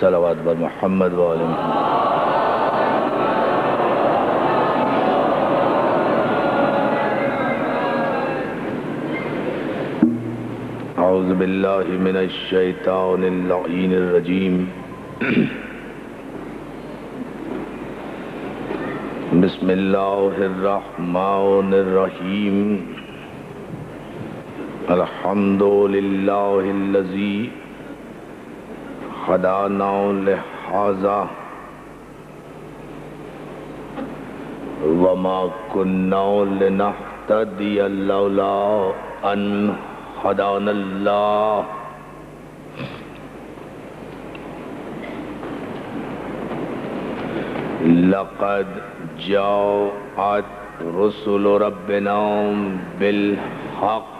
صلوات بر محمد و آل محمد۔ اعوذ باللہ من الشیطان اللعین الرجیم۔ بسم اللہ الرحمن الرحیم۔ الحمد للہ الذی ہدانا لہذا وما كنا لنهتدی لولا ان ہدانا اللہ۔ لقد جاءت رسل ربنا بالحق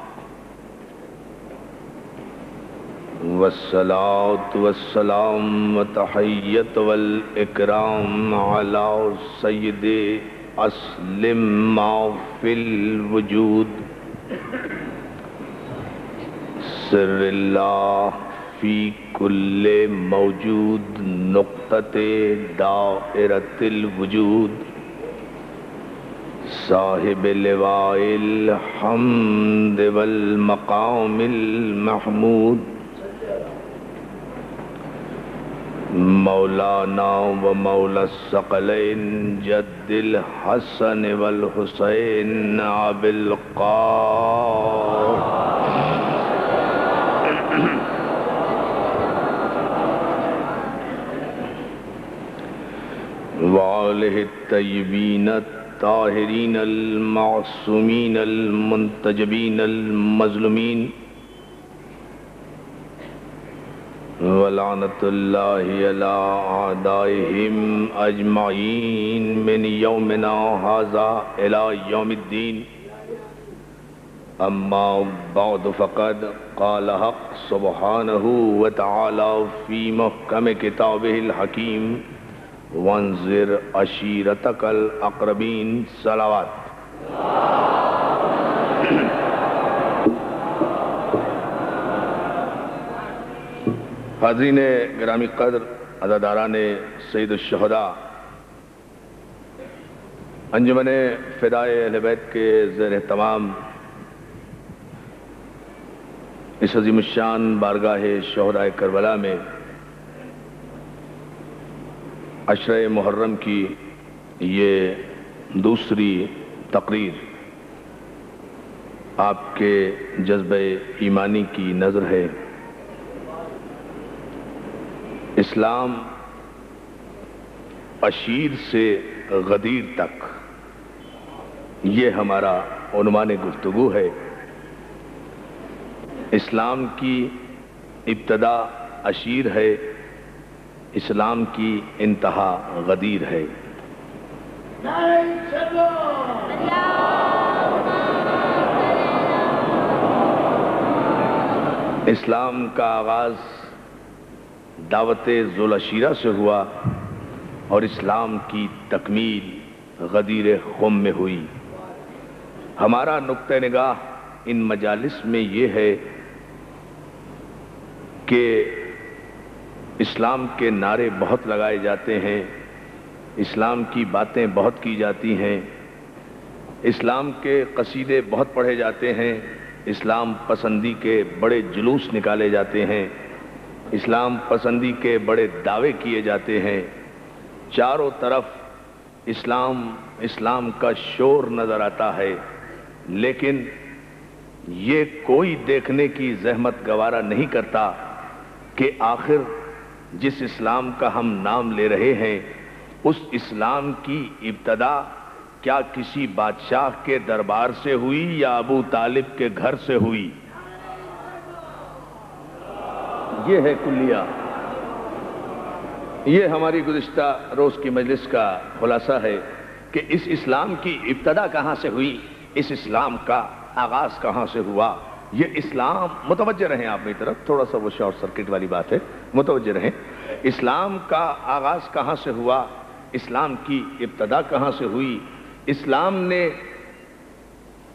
والصلاة والسلام وتحیت والاکرام علی سید اسلم ما فی الوجود۔ سر اللہ فی کل موجود نقطۃ دائرۃ الوجود۔ صاحب لواء الحمد والمقام المحمود۔ مولانا و مولا الثقلین جد الحسن والحسین ابی القاسم وآلہ الطیبین الطاہرین المعصومین المنتجبین المظلومین ولعنت اللہ علی اعدائہم اجمعین من یومنا ھذا الی یوم الدین۔ اما بعد فقد قال حق سبحانہ وتعالی فی محکم کتابہ الحکیم وانذر عشیرتک الاقربین۔ صلوات۔ حاضرین گرامی قدر، عزاداران سید الشہداء، انجمن فدائے اہل بیت کے زیر اہتمام اس عظیم الشان بارگاہ شہداء کربلا میں عشرہ محرم کی یہ دوسری تقریر آپ کے جذبہ ایمانی کی نظر ہے۔ اسلام عشیر سے غدیر تک، یہ ہمارا عنوان گفتگو ہے۔ اسلام کی ابتدا عشیر ہے، اسلام کی انتہا غدیر ہے۔ اسلام کا آغاز دعوت ذوالعشیرہ سے ہوا اور اسلام کی تکمیل غدیر خم میں ہوئی۔ ہمارا نقطہ نگاہ ان مجالس میں یہ ہے کہ اسلام کے نعرے بہت لگائے جاتے ہیں، اسلام کی باتیں بہت کی جاتی ہیں، اسلام کے قصیدے بہت پڑھے جاتے ہیں، اسلام پسندی کے بڑے جلوس نکالے جاتے ہیں، اسلام پسندی کے بڑے دعوے کیے جاتے ہیں، چاروں طرف اسلام کا شور نظر آتا ہے، لیکن یہ کوئی دیکھنے کی زحمت گوارا نہیں کرتا کہ آخر جس اسلام کا ہم نام لے رہے ہیں اس اسلام کی ابتدا کیا کسی بادشاہ کے دربار سے ہوئی یا ابو طالب کے گھر سے ہوئی؟ یہ ہے کلیہ، یہ ہماری گزشتہ روز کی مجلس کا خلاصہ ہے کہ اس اسلام کی ابتدا کہاں سے ہوئی، اس اسلام کا آغاز کہاں سے ہوا۔ یہ اسلام، متوجہ رہیں آپ میری طرف، تھوڑا سا وہ شارٹ سرکٹ والی بات ہے، متوجہ رہیں۔ اسلام کا آغاز کہاں سے ہوا، اسلام کی ابتدا کہاں سے ہوئی، اسلام نے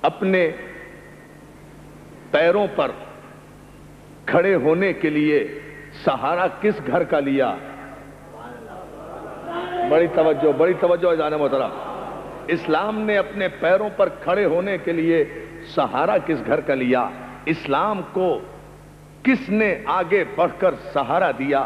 اپنے پیروں پر کھڑے ہونے کے لیے سہارا کس گھر کا لیا؟ بڑی توجہ جانے محترم. اسلام نے اپنے پیروں پر کھڑے ہونے کے لیے سہارا کس گھر کا لیا؟ اسلام کو کس نے آگے بڑھ کر سہارا دیا؟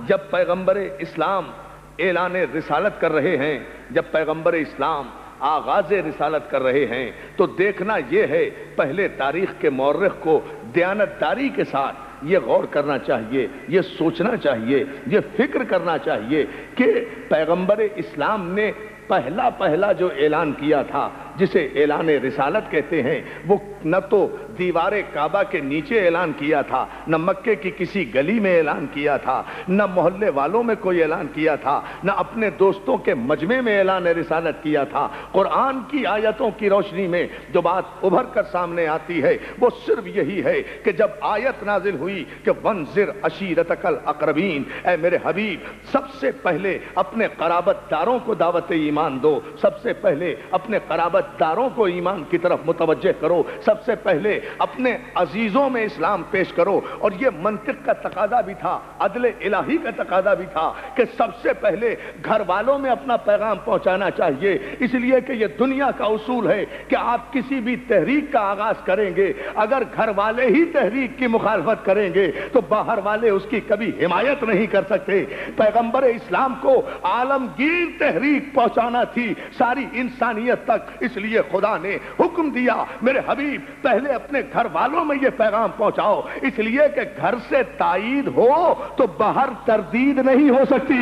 جب پیغمبر اسلام اعلان رسالت کر رہے ہیں، جب پیغمبر اسلام آغاز رسالت کر رہے ہیں، تو دیکھنا یہ ہے، پہلے تاریخ کے مورخ کو دیانتداری کے ساتھ یہ غور کرنا چاہیے، یہ سوچنا چاہیے، یہ فکر کرنا چاہیے کہ پیغمبر اسلام نے پہلا جو اعلان کیا تھا، جسے اعلان رسالت کہتے ہیں، وہ نہ تو دیوار کعبہ کے نیچے اعلان کیا تھا، نہ مکے کی کسی گلی میں اعلان کیا تھا، نہ محلے والوں میں کوئی اعلان کیا تھا، نہ اپنے دوستوں کے مجمع میں اعلان رسالت کیا تھا. قرآن کی آیتوں کی روشنی میں جو بات ابھر کر سامنے آتی ہے وہ صرف یہی ہے کہ جب آیت نازل ہوئی کہ وَانذِرْ عَشِيرَتَكَ الْأَقْرَبِينَ، اے میرے حبیب سب سے پہلے اپنے قرابت داروں کو دعوت ایمان دو، سب سے پہلے اپنے قرابت داروں کو ایمان کی طرف متوجہ کرو، سب سے پہلے اپنے عزیزوں میں اسلام پیش کرو. اور یہ منطق کا تقاضا بھی تھا، عدل الہی کا تقاضا بھی تھا کہ سب سے پہلے گھر والوں میں اپنا پیغام پہنچانا چاہیے، اس لیے کہ یہ دنیا کا اصول ہے کہ آپ کسی بھی تحریک کا آغاز کریں گے، اگر گھر والے ہی تحریک کی مخالفت کریں گے تو باہر والے اس کی کبھی حمایت نہیں کر سکتے. پیغمبر اسلام کو عالمگیر تحریک پہنچانا تھی ساری انسانیت تک، اس لیے خدا نے حکم دیا میرے حبیب پہلے اپنے گھر والوں میں یہ پیغام پہنچاؤ، اس لیے کہ گھر سے تائید ہو تو باہر تردید نہیں ہو سکتی.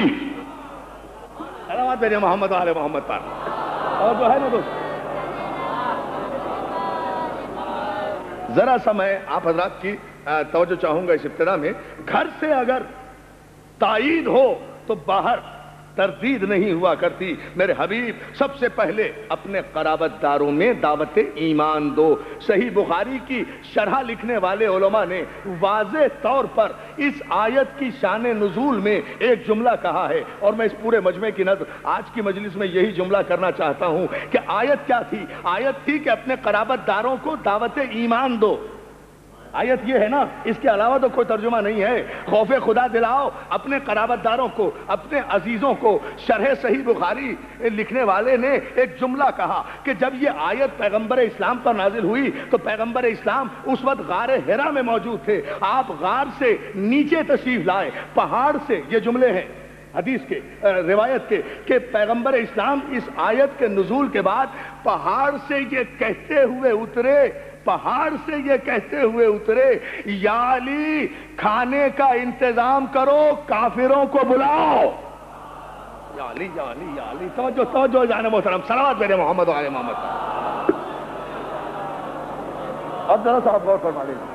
سلامات بھیجیں محمد و آل محمد پر. اور جو ہے نا دوست، ذرا سا میں آپ حضرات کی توجہ چاہوں گا اس ابتدا میں. گھر سے اگر تائید ہو تو باہر تردید نہیں ہوا کرتی. میرے حبیب سب سے پہلے اپنے قرابت داروں میں دعوت ایمان دو. صحیح بخاری کی شرح لکھنے والے علماء نے واضح طور پر اس آیت کی شان نزول میں ایک جملہ کہا ہے، اور میں اس پورے مجمع کی نظر آج کی مجلس میں یہی جملہ کرنا چاہتا ہوں کہ آیت کیا تھی؟ آیت تھی کہ اپنے قرابت داروں کو دعوت ایمان دو. آیت یہ ہے نا، اس کے علاوہ تو کوئی ترجمہ نہیں ہے. خوف خدا دلاؤ اپنے قرابت داروں کو، اپنے عزیزوں کو. شرح صحیح بخاری لکھنے والے نے ایک جملہ کہا کہ جب یہ آیت پیغمبر اسلام پر نازل ہوئی تو پیغمبر اسلام اس وقت غار حرا میں موجود تھے. آپ غار سے نیچے تشریف لائے، پہاڑ سے. یہ جملے ہیں حدیث کے، روایت کے، کہ پیغمبر اسلام اس آیت کے نزول کے بعد پہاڑ سے یہ کہتے ہوئے اترے، پہاڑ سے یہ کہتے ہوئے اترے، یا علی کھانے کا انتظام کرو، کافروں کو بلاؤ. یا علی یا علی یا علی. توجہ جانے محترم. صلوات میرے محمد و آل محمد. اب ذرا صاحب غور فرما لیجیے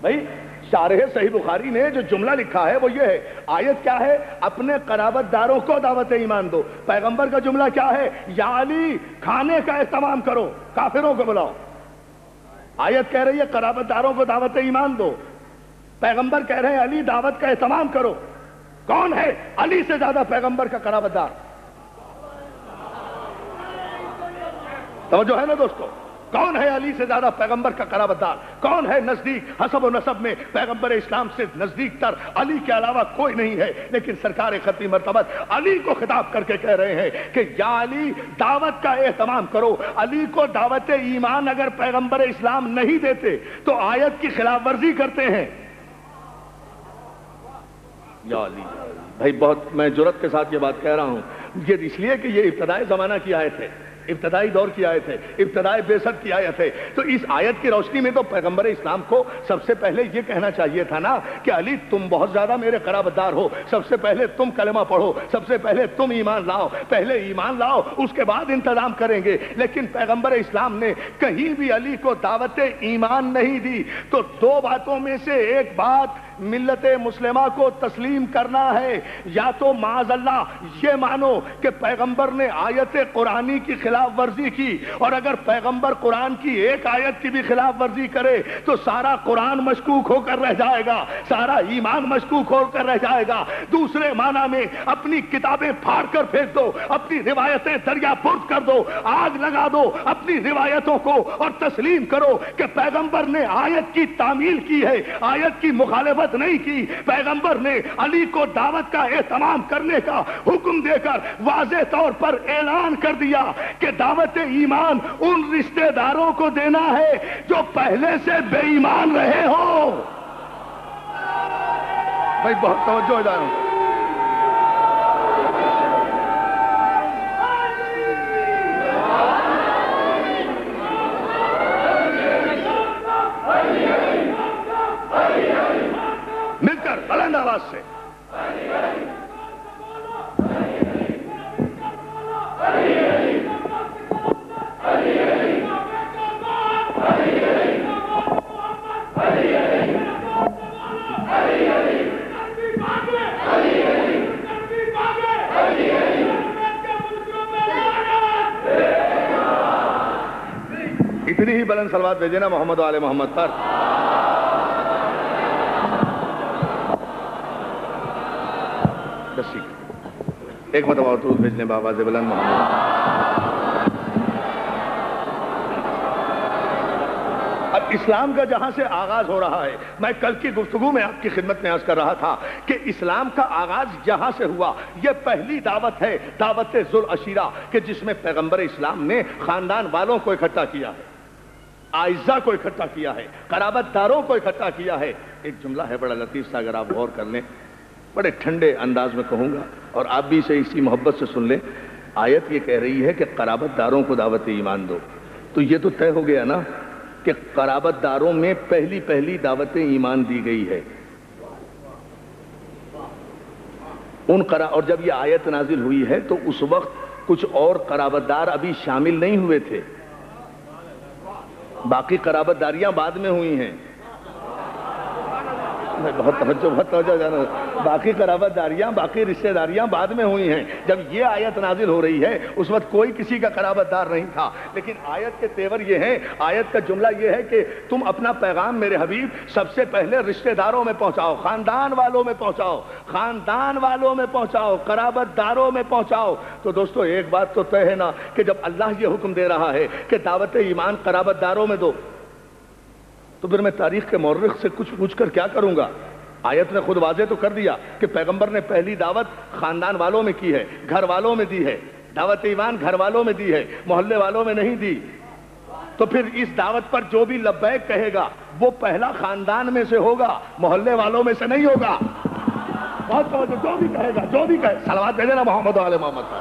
بھائی، شارح صحیح بخاری نے جو جملہ لکھا ہے وہ یہ ہے. آیت کیا ہے؟ اپنے قرابت داروں کو دعوت ایمان دو. پیغمبر کا جملہ کیا ہے؟ یا علی کھانے کا اہتمام کرو، کافروں کو بلاؤ. آیت کہہ رہی ہے قرابت داروں کو دعوت ایمان دو، پیغمبر کہہ رہے ہیں علی دعوت کا اہتمام کرو. کون ہے علی سے زیادہ پیغمبر کا قرابت دار؟ توجہ ہے نا دوستو؟ کون ہے علی سے زیادہ پیغمبر کا قرابت دار؟ کون ہے نزدیک حسب و نسب میں پیغمبر اسلام سے نزدیک تر؟ علی کے علاوہ کوئی نہیں ہے. لیکن سرکار ختمی مرتبت علی کو خطاب کر کے کہہ رہے ہیں کہ یا علی دعوت کا اہتمام کرو. علی کو دعوت ایمان اگر پیغمبر اسلام نہیں دیتے تو آیت کی خلاف ورزی کرتے ہیں. یا علی بھائی، بہت میں جرات کے ساتھ یہ بات کہہ رہا ہوں، یہ اس لیے کہ یہ ابتدائی زمانہ کی آیت ہے، ابتدائی دور کی آیت ہے، ابتدائی بعثت کی آیت ہے. تو اس آیت کی روشنی میں تو پیغمبر اسلام کو سب سے پہلے یہ کہنا چاہیے تھا نا کہ علی تم بہت زیادہ میرے قرابت دار ہو، سب سے پہلے تم کلمہ پڑھو، سب سے پہلے تم ایمان لاؤ، پہلے ایمان لاؤ اس کے بعد انتظام کریں گے. لیکن پیغمبر اسلام نے کہیں بھی علی کو دعوت ایمان نہیں دی. تو دو باتوں میں سے ایک بات ملت مسلمہ کو تسلیم کرنا ہے، یا تو معاذ اللہ یہ مانو کہ پیغمبر نے آیت قرآنی کی خلاف خلاف ورزی کی، اور اگر پیغمبر قرآن کی ایک آیت کی بھی خلاف ورزی کرے تو سارا قرآن مشکوک ہو کر رہ جائے گا، سارا ایمان مشکوک ہو کر رہ جائے گا۔ دوسرے معنی میں اپنی کتابیں پھاڑ کر پھینک دو، اپنی روایتیں دریا برد کر دو، آگ لگا دو اپنی روایتوں کو، اور تسلیم کرو کہ پیغمبر نے آیت کی تعمیل کی ہے، آیت کی مخالفت نہیں کی۔ پیغمبر نے علی کو دعوت کا اہتمام کرنے کا حکم دے کر واضح طور پر اعلان کر دیا کہ دعوت ایمان ان رشتہ داروں کو دینا ہے جو پہلے سے بے ایمان رہے ہو۔ بھائی بہت توجہ اداروں، مل کر بلند آواز سے اتنی ہی بلند صلوات بھیجے نا محمد و آل محمد پر۔ ایک مرتبہ درود بھیجنے بآواز بلند محمد۔ اب اسلام کا جہاں سے آغاز ہو رہا ہے، میں کل کی گفتگو میں آپ کی خدمت میں عرض کر رہا تھا کہ اسلام کا آغاز جہاں سے ہوا یہ پہلی دعوت ہے، دعوت ذوالعشیرہ، کہ جس میں پیغمبر اسلام نے خاندان والوں کو اکٹھا کیا ہے، اعزاء کو اکٹھا کیا ہے، قرابت داروں کو اکٹھا کیا ہے۔ ایک جملہ ہے بڑا لطیف سا، اگر آپ غور کر لیں، بڑے ٹھنڈے انداز میں کہوں گا اور آپ بھی اسے اسی محبت سے سن لیں۔ آیت یہ کہہ رہی ہے کہ قرابت داروں کو دعوت ایمان دو، تو یہ تو طے ہو گیا نا کہ قرابت داروں میں پہلی دعوت ایمان دی گئی ہے۔ اور جب یہ آیت نازل ہوئی ہے تو اس وقت کچھ اور قرابت دار ابھی شامل نہیں ہوئے تھے، باقی قرابت داریاں بعد میں ہوئی ہیں۔ بہت توجہ جانا، باقی قرابت داریاں، باقی رشتہ داریاں بعد میں ہوئی ہیں۔ جب یہ آیت نازل ہو رہی ہے اس وقت کوئی کسی کا قرابت دار نہیں تھا، لیکن آیت کے تیور یہ ہیں، آیت کا جملہ یہ ہے کہ تم اپنا پیغام میرے حبیب سب سے پہلے رشتہ داروں میں پہنچاؤ، خاندان والوں میں پہنچاؤ، خاندان والوں میں پہنچاؤ، قرابت داروں میں پہنچاؤ۔ تو دوستو ایک بات تو طے ہے نا کہ جب اللہ یہ حکم دے رہا ہے کہ دعوت ایمان قرابت داروں میں دو، تو پھر میں تاریخ کے مورخ سے کچھ پوچھ کر کیا کروں گا؟ آیت نے خود واضح تو کر دیا کہ پیغمبر نے پہلی دعوت خاندان والوں میں کی ہے، گھر والوں میں دی ہے، دعوت ایمان گھر والوں میں دی ہے، محلے والوں میں نہیں دی۔ تو پھر اس دعوت پر جو بھی لبیک کہے گا وہ پہلا خاندان میں سے ہوگا، محلے والوں میں سے نہیں ہوگا۔ بہت توجہ، جو بھی کہے گا، جو بھی کہے، صلوات بھیجے نا محمد و آل محمد پر۔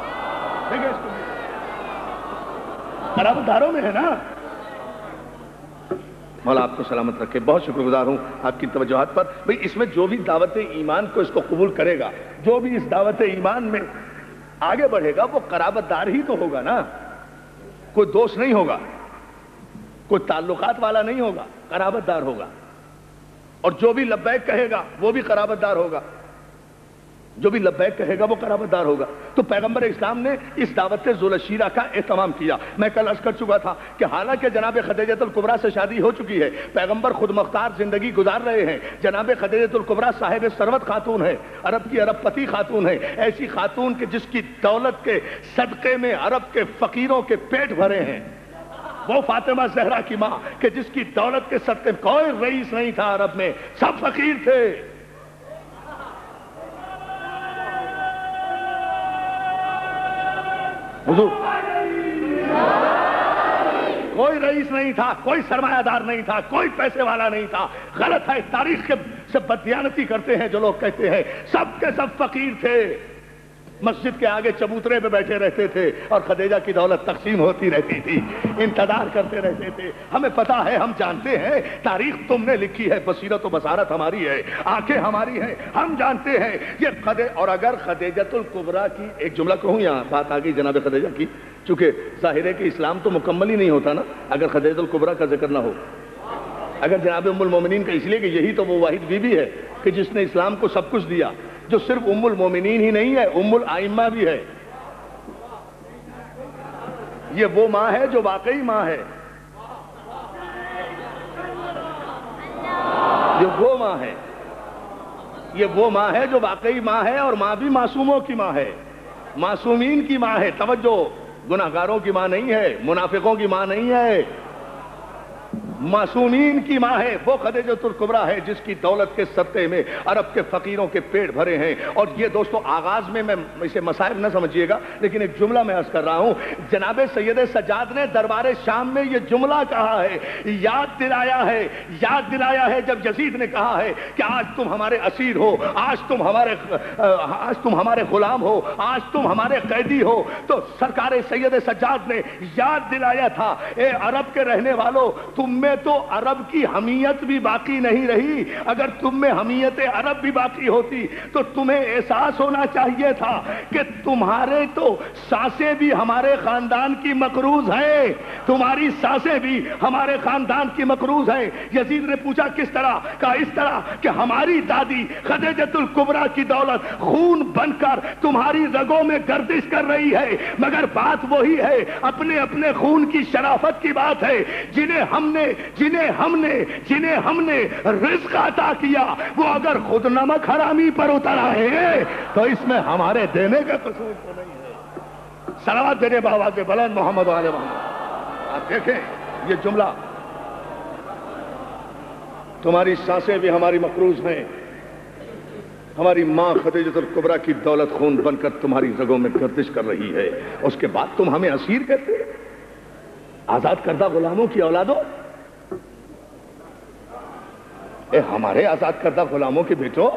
دیکھیں اس کو، قرابت داروں میں ہے نا۔ مولا آپ کو سلامت رکھے، بہت شکر گزار ہوں آپ کی توجہات پر۔ بھئی اس میں جو بھی دعوت ایمان کو اس کو قبول کرے گا، جو بھی اس دعوت ایمان میں آگے بڑھے گا، وہ قرابت دار ہی تو ہوگا نا، کوئی دوست نہیں ہوگا، کوئی تعلقات والا نہیں ہوگا، قرابت دار ہوگا۔ اور جو بھی لبیک کہے گا وہ بھی قرابت دار ہوگا، جو بھی لبیک کہے گا وہ قرابت دار ہوگا۔ تو پیغمبر اسلام نے اس دعوت ذوالعشیرہ کا اہتمام کیا۔ میں کل عرض کر چکا تھا کہ حالانکہ جناب خدیجہ الکبریٰ سے شادی ہو چکی ہے، پیغمبر خود مختار زندگی گزار رہے ہیں، جناب خدیجہ الکبریٰ صاحب ثروت خاتون ہے، عرب کی عرب پتی خاتون ہے، ایسی خاتون کہ جس کی دولت کے صدقے میں عرب کے فقیروں کے پیٹ بھرے ہیں۔ وہ فاطمہ زہرا کی ماں کہ جس کی دولت کے صدقے کوئی رئیس نہیں تھا عرب میں، سب فقیر تھے۔ حضور کوئی رئیس نہیں تھا، کوئی سرمایہ دار نہیں تھا، کوئی پیسے والا نہیں تھا۔ غلط ہے، تاریخ کے سے بددیانتی کرتے ہیں جو لوگ کہتے ہیں، سب کے سب فقیر تھے، مسجد کے آگے چبوترے پہ بیٹھے رہتے تھے اور خدیجہ کی دولت تقسیم ہوتی رہتی تھی، انتظار کرتے رہتے تھے۔ ہمیں پتا ہے، ہم جانتے ہیں، تاریخ تم نے لکھی ہے، بصیرت و بصارت ہماری ہے، آنکھیں ہماری ہیں، ہم جانتے ہیں یہ اور اگر خدیجہ الکبریٰ کی ایک جملہ کہوں، یہاں بات آ گئی جناب خدیجہ کی، چونکہ ظاہر ہے کہ اسلام تو مکمل ہی نہیں ہوتا نا اگر خدیجہ الکبریٰ کا ذکر نہ ہو۔ اگر جناب ام المومنین کا، اس لیے کہ یہی تو وہ واحد بیوی ہے کہ جس نے اسلام کو سب کچھ دیا، جو صرف ام المومنین ہی نہیں ہے، ام الائمہ بھی ہے۔ یہ وہ ماں ہے جو واقعی ماں ہے، یہ وہ ماں ہے، یہ وہ ماں ہے جو واقعی ماں ہے، اور ماں بھی معصوموں کی ماں ہے، معصومین کی ماں ہے۔ توجہ، گناہگاروں کی ماں نہیں ہے، منافقوں کی ماں نہیں ہے، معصومین کی ماں ہے۔ وہ خدیجۃ الکبریٰ ہے جس کی دولت کے سطح میں عرب کے فقیروں کے پیٹ بھرے ہیں۔ اور یہ دوستو آغاز میں اسے مصائب نہ سمجھیے گا، لیکن ایک جملہ میں عرض کر رہا ہوں، جناب سید سجاد نے دربار شام میں یہ جملہ کہا ہے، یاد دلایا ہے جب یزید نے کہا ہے کہ آج تم ہمارے اسیر ہو، آج تم ہمارے غلام ہو، آج تم ہمارے قیدی ہو، تو سرکار سید سجاد نے یاد دلایا تھا، اے عرب کے رہنے والوں، تم میں تو عرب کی حمیت بھی باقی نہیں رہی، اگر تم میں حمیت عرب بھی باقی ہوتی تو تمہیں احساس ہونا چاہیے تھا کہ تمہارے تو سانسیں بھی ہمارے خاندان کی مقروض ہیں، تمہاری سانسیں بھی ہمارے خاندان کی مقروض ہیں۔ یزید نے پوچھا کس طرح؟ کہا اس طرح کہ ہماری دادی خدیجۃ الکبریٰ کی دولت خون بن کر تمہاری رگوں میں گردش کر رہی ہے، مگر بات وہی ہے، اپنے اپنے خون کی شرافت کی بات ہے، جنہیں ہم نے رزق عطا کیا وہ اگر خود نمک حرامی پر اتر آئے تو اس میں ہمارے دینے کا قصور تو نہیں ہے۔ صلوات دینے بآواز بلند محمد علیہ محمد۔ آپ دیکھیں یہ جملہ، تمہاری سانسیں بھی ہماری مقروض ہیں، ہماری ماں خدیجۃ الکبریٰ کی دولت خون بن کر تمہاری رگوں میں گردش کر رہی ہے، اس کے بعد تم ہمیں اسیر کہتے ہیں، آزاد کردہ غلاموں کی اولادوں، اے ہمارے آزاد کردہ غلاموں کے بیٹو،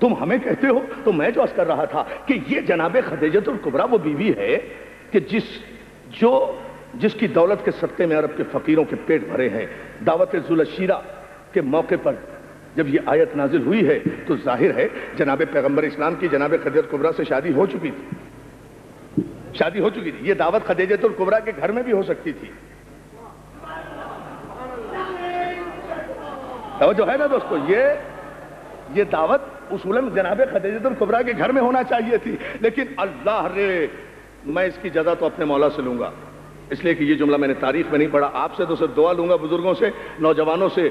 تم ہمیں کہتے ہو۔ تو میں جو عرض کر رہا تھا کہ یہ جناب خدیجۃ الکبریٰ وہ بیوی ہے کہ جس کی دولت کے صدقے میں عرب کے فقیروں کے پیٹ بھرے ہیں۔ دعوت ذوالعشیرہ کے موقع پر جب یہ آیت نازل ہوئی ہے تو ظاہر ہے جناب پیغمبر اسلام کی جناب خدیجۃ الکبریٰ سے شادی ہو چکی تھی، یہ دعوت خدیجۃ الکبریٰ کے گھر میں بھی ہو سکتی تھی۔ توجہ ہے نا دوستو، یہ دعوت اصولاً جناب خدیجۃ الکبریٰ کے گھر میں ہونا چاہیے تھی، لیکن اللہ رے میں اس کی جزا تو اپنے مولا سے لوں گا، اس لیے کہ یہ جملہ میں نے تاریخ میں نہیں پڑھا، آپ سے تو صرف دعا لوں گا، بزرگوں سے، نوجوانوں سے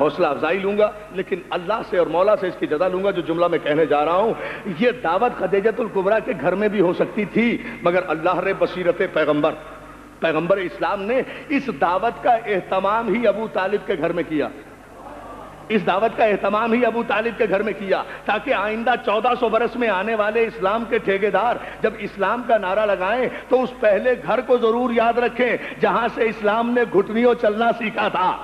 حوصلہ افزائی لوں گا، لیکن اللہ سے اور مولا سے اس کی جزا لوں گا۔ جو جملہ میں کہنے جا رہا ہوں، یہ دعوت خدیجۃ الکبریٰ کے گھر میں بھی ہو سکتی تھی، مگر اللہ رے بصیرت پیغمبر اسلام نے اس دعوت کا اہتمام ہی ابو طالب کے گھر میں کیا، اس دعوت کا اہتمام ہی ابو طالب کے گھر میں کیا، تاکہ آئندہ 1400 برس میں آنے والے اسلام کے ٹھیکیدار جب اسلام کا نعرہ لگائیں تو اس پہلے گھر کو ضرور یاد رکھیں جہاں سے اسلام نے گھٹنیوں چلنا سیکھا تھا،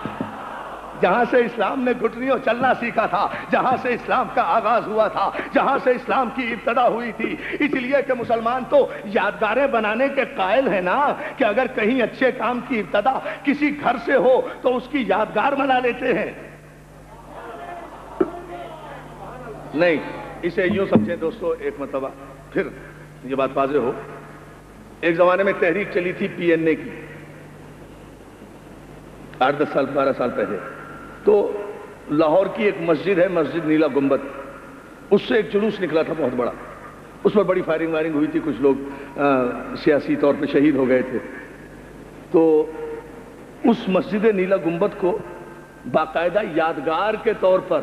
جہاں سے اسلام نے گھٹنیوں چلنا سیکھا تھا، جہاں سے اسلام کا آغاز ہوا تھا، جہاں سے اسلام کی ابتدا ہوئی تھی۔ اس لیے کہ مسلمان تو یادگاریں بنانے کے قائل ہیں نا، کہ اگر کہیں اچھے کام کی ابتدا کسی گھر سے ہو تو اس کی یادگار بنا لیتے ہیں۔ نہیں، اسے یوں سمجھیں دوستو، ایک مرتبہ پھر یہ بات واضح ہو، ایک زمانے میں تحریک چلی تھی پی این اے کی، 8-10 سال 12 سال پہلے، تو لاہور کی ایک مسجد ہے، مسجد نیلا گنبد، اس سے ایک جلوس نکلا تھا بہت بڑا، اس پر بڑی فائرنگ وائرنگ ہوئی تھی، کچھ لوگ سیاسی طور پہ شہید ہو گئے تھے۔ تو اس مسجد نیلا گنبد کو باقاعدہ یادگار کے طور پر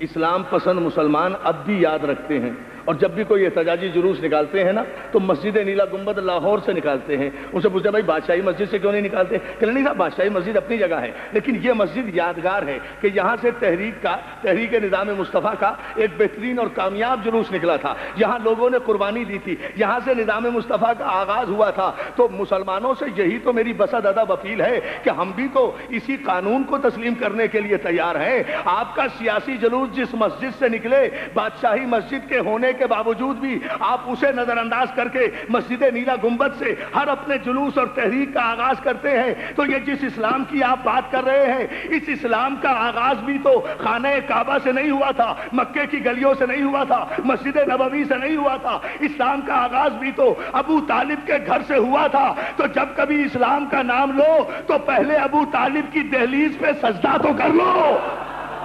اسلام پسند مسلمان اب بھی یاد رکھتے ہیں، اور جب بھی کوئی احتجاجی جلوس نکالتے ہیں نا تو مسجد نیلا گنبد لاہور سے نکالتے ہیں۔ ان سے پوچھتے ہیں بھائی بادشاہی مسجد سے کیوں نہیں نکالتے؟ کہنے نہیں صاحب، بادشاہی مسجد اپنی جگہ ہے، لیکن یہ مسجد یادگار ہے کہ یہاں سے تحریک نظام مصطفیٰ کا ایک بہترین اور کامیاب جلوس نکلا تھا، یہاں لوگوں نے قربانی دی تھی، یہاں سے نظام مصطفیٰ کا آغاز ہوا تھا۔ تو مسلمانوں سے یہی تو میری بسد ادب اپیل ہے کہ ہم بھی تو اسی قانون کو تسلیم کرنے کے لیے تیار ہیں۔ آپ کا سیاسی جلوس جس مسجد سے نکلے، بادشاہی مسجد کے ہونے کے باوجود بھی آپ اسے نظر انداز کر کے مسجد نیلا گنبد سے ہر اپنے جلوس اور تحریک کا آغاز کرتے ہیں، تو یہ جس اسلام کی آپ بات کر رہے ہیں، اس اسلام کا آغاز بھی تو خانہ کعبہ سے نہیں ہوا تھا، مکے کی گلیوں سے نہیں ہوا تھا، مسجد نبوی سے نہیں ہوا تھا، اسلام کا آغاز بھی تو ابو طالب کے گھر سے ہوا تھا۔ تو جب کبھی اسلام کا نام لو تو پہلے ابو طالب کی دہلیز پہ سجدہ تو کر لو،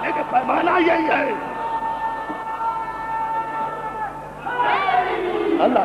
لیکن پیمانہ یہی ہے۔ اللہ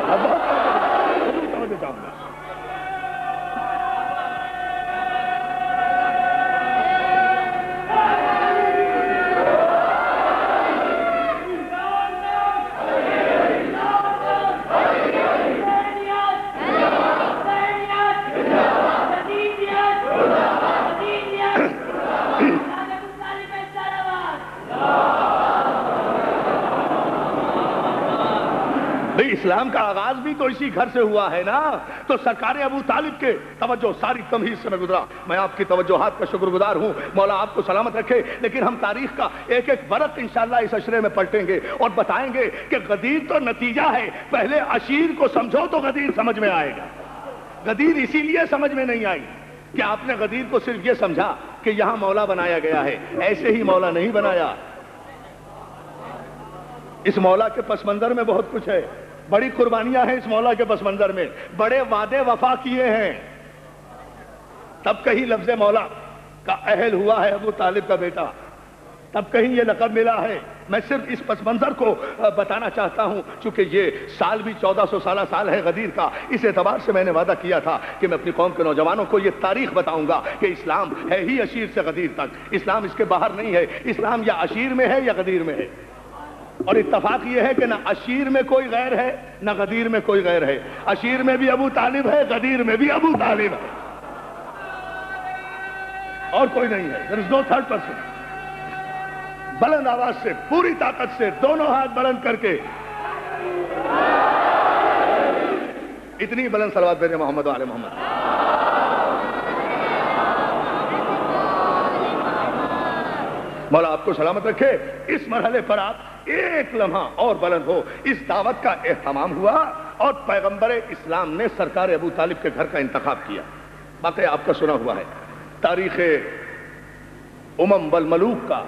بھئی اسلام کا آغاز بھی تو اسی گھر سے ہوا ہے نا. تو سرکار ابو طالب کے توجہ ساری تمہید سے میں گزرا. میں آپ کی توجہات کا شکر گزار ہوں. مولا آپ کو سلامت رکھے. لیکن ہم تاریخ کا ایک ایک ورق انشاءاللہ اس اشرے میں پلٹیں گے اور بتائیں گے کہ غدیر تو نتیجہ ہے. پہلے عشیر کو سمجھو تو غدیر سمجھ میں آئے گا. غدیر اسی لیے سمجھ میں نہیں آئی کہ آپ نے غدیر کو صرف یہ سمجھا کہ یہاں مولا بنایا گیا ہے. ایسے ہی مولا نہیں بنایا. اس مولا کے پس منظر میں بہت کچھ ہے. بڑی قربانیاں ہیں اس مولا کے پس منظر میں. بڑے وعدے وفا کیے ہیں. تب کہیں لفظ مولا کا اہل ہوا ہے ابو طالب کا بیٹا. تب کہیں یہ لقب ملا ہے. میں صرف اس پس منظر کو بتانا چاہتا ہوں چونکہ یہ سال بھی 1400 سالہ سال ہے غدیر کا. اس اعتبار سے میں نے وعدہ کیا تھا کہ میں اپنی قوم کے نوجوانوں کو یہ تاریخ بتاؤں گا کہ اسلام ہے ہی عشیر سے غدیر تک. اسلام اس کے باہر نہیں ہے. اسلام یا عشیر میں ہے یا غدیر میں ہے. اور اتفاق یہ ہے کہ نہ عشیر میں کوئی غیر ہے نہ غدیر میں کوئی غیر ہے. عشیر میں بھی ابو طالب ہے, غدیر میں بھی ابو طالب ہے, اور کوئی نہیں ہے. there is no third person. بلند آواز سے پوری طاقت سے دونوں ہاتھ بلند کر کے اتنی بلند صلوات بھیجیں محمد و آل محمد. مولا آپ کو سلامت رکھے. اس مرحلے پر آپ ایک لمحہ اور بلند ہو. اس دعوت کا اہتمام ہوا اور پیغمبر اسلام نے سرکار ابو طالب کے گھر کا انتخاب کیا. واقعہ آپ کا سنا ہوا ہے. تاریخ امم والملوک کا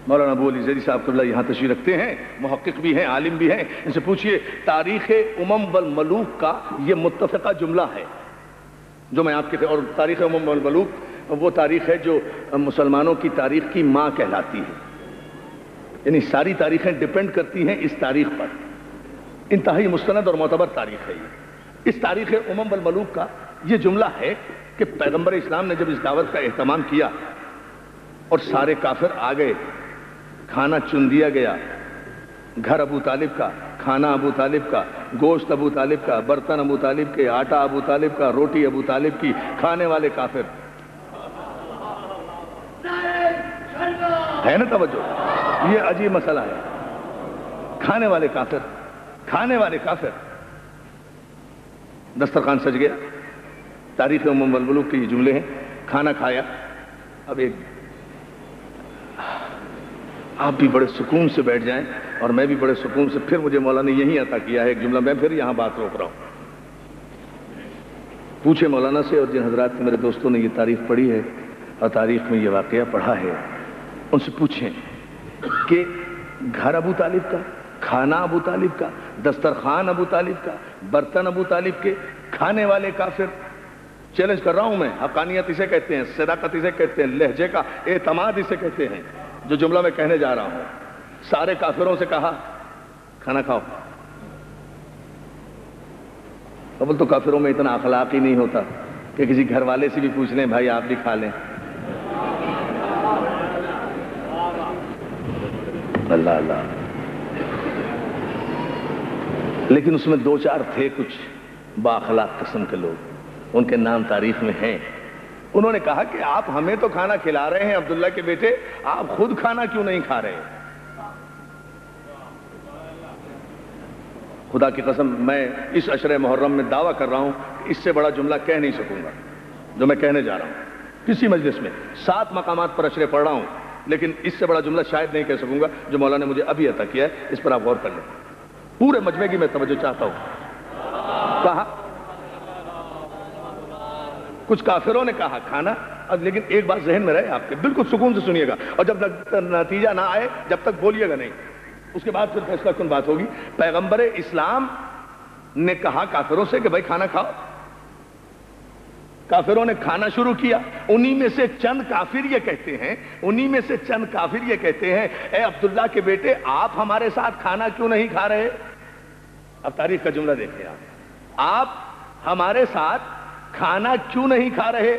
مولانا ابو علی زیدی صاحب قبلہ یہاں تشریف رکھتے ہیں. محقق بھی ہیں, عالم بھی ہیں. ان سے پوچھئے تاریخ امم والملوک کا یہ متفقہ جملہ ہے جو میں آپ کے. اور تاریخ امم والملوک وہ تاریخ ہے جو مسلمانوں کی تاریخ کی ماں کہلاتی ہے. یعنی ساری تاریخیں ڈیپینڈ کرتی ہیں اس تاریخ پر. انتہائی مستند اور معتبر تاریخ ہے یہ. اس تاریخ امم والملوک کا یہ جملہ ہے کہ پیغمبر اسلام نے جب اس دعوت کا اہتمام کیا اور سارے کافر آ گئے, کھانا چن دیا گیا. گھر ابو طالب کا, کھانا ابو طالب کا, گوشت ابو طالب کا, برتن ابو طالب کے, آٹا ابو طالب کا, روٹی ابو طالب کی. کھانے والے کافر. ہے نا توجہ؟ یہ عجیب مسئلہ ہے. کھانے والے کافر, کھانے والے کافر. دسترخوان سج گیا. تاریخ امم والملوک کے یہ جملے ہیں. کھانا کھایا. اب ایک آپ بھی بڑے سکون سے بیٹھ جائیں اور میں بھی بڑے سکون سے. پھر مجھے مولا نے یہی عطا کیا ہے ایک جملہ. میں پھر یہاں بات روک رہا ہوں. پوچھے مولانا سے اور جن حضرات کے میرے دوستوں نے یہ تاریخ پڑھی ہے اور تاریخ میں یہ واقعہ پڑھا ہے, ان سے پوچھیں کہ گھر ابو طالب کا, کھانا ابو طالب کا, دسترخوان ابو طالب کا, برتن ابو طالب کے, کھانے والے کافر. چیلنج کر رہا ہوں میں. حقانیت اسے کہتے ہیں, صداقت اسے کہتے ہیں, لہجے کا اعتماد اسے کہتے ہیں. جو جملہ میں کہنے جا رہا ہوں, سارے کافروں سے کہا کھانا کھاؤ. اول تو کافروں میں اتنا اخلاق ہی نہیں ہوتا کہ کسی گھر والے سے بھی پوچھ لیں بھائی آپ بھی کھا لیں. اللہ اللہ. لیکن اس میں دو چار تھے کچھ بااخلاق قسم کے لوگ. ان کے نام تاریخ میں ہیں. انہوں نے کہا کہ آپ ہمیں تو کھانا کھلا رہے ہیں عبداللہ کے بیٹے, آپ خود کھانا کیوں نہیں کھا رہے؟ خدا کی قسم میں اس عشرہ محرم میں دعویٰ کر رہا ہوں کہ اس سے بڑا جملہ کہہ نہیں سکوں گا جو میں کہنے جا رہا ہوں کسی مجلس میں. 7 مقامات پر عشرے پڑھ رہا ہوں لیکن اس سے بڑا جملہ شاید نہیں کہہ سکوں گا جو مولا نے مجھے ابھی عطا کیا ہے. اس پر آپ غور کر لیں. پورے مجمع کی میں توجہ چاہتا ہوں. کہا کچھ کافروں نے کہا کھانا. لیکن ایک بات ذہن میں رہے آپ کے, بالکل سکون سے سنیے گا, اور جب تک نتیجہ نہ آئے جب تک بولیے گا نہیں. اس کے بعد پھر فیصلہ کن بات ہوگی. پیغمبر اسلام نے کہا کافروں سے کہ بھائی کھانا کھاؤ. کافروں نے کھانا شروع کیا. انہی میں سے چند کافر یہ کہتے ہیں, انہی میں سے چند کافر یہ کہتے ہیں اے عبداللہ کے بیٹے آپ ہمارے ساتھ کھانا کیوں نہیں کھا رہے؟ اب تاریخ کا جملہ دیکھیں آپ ہمارے ساتھ کھانا کیوں نہیں کھا رہے؟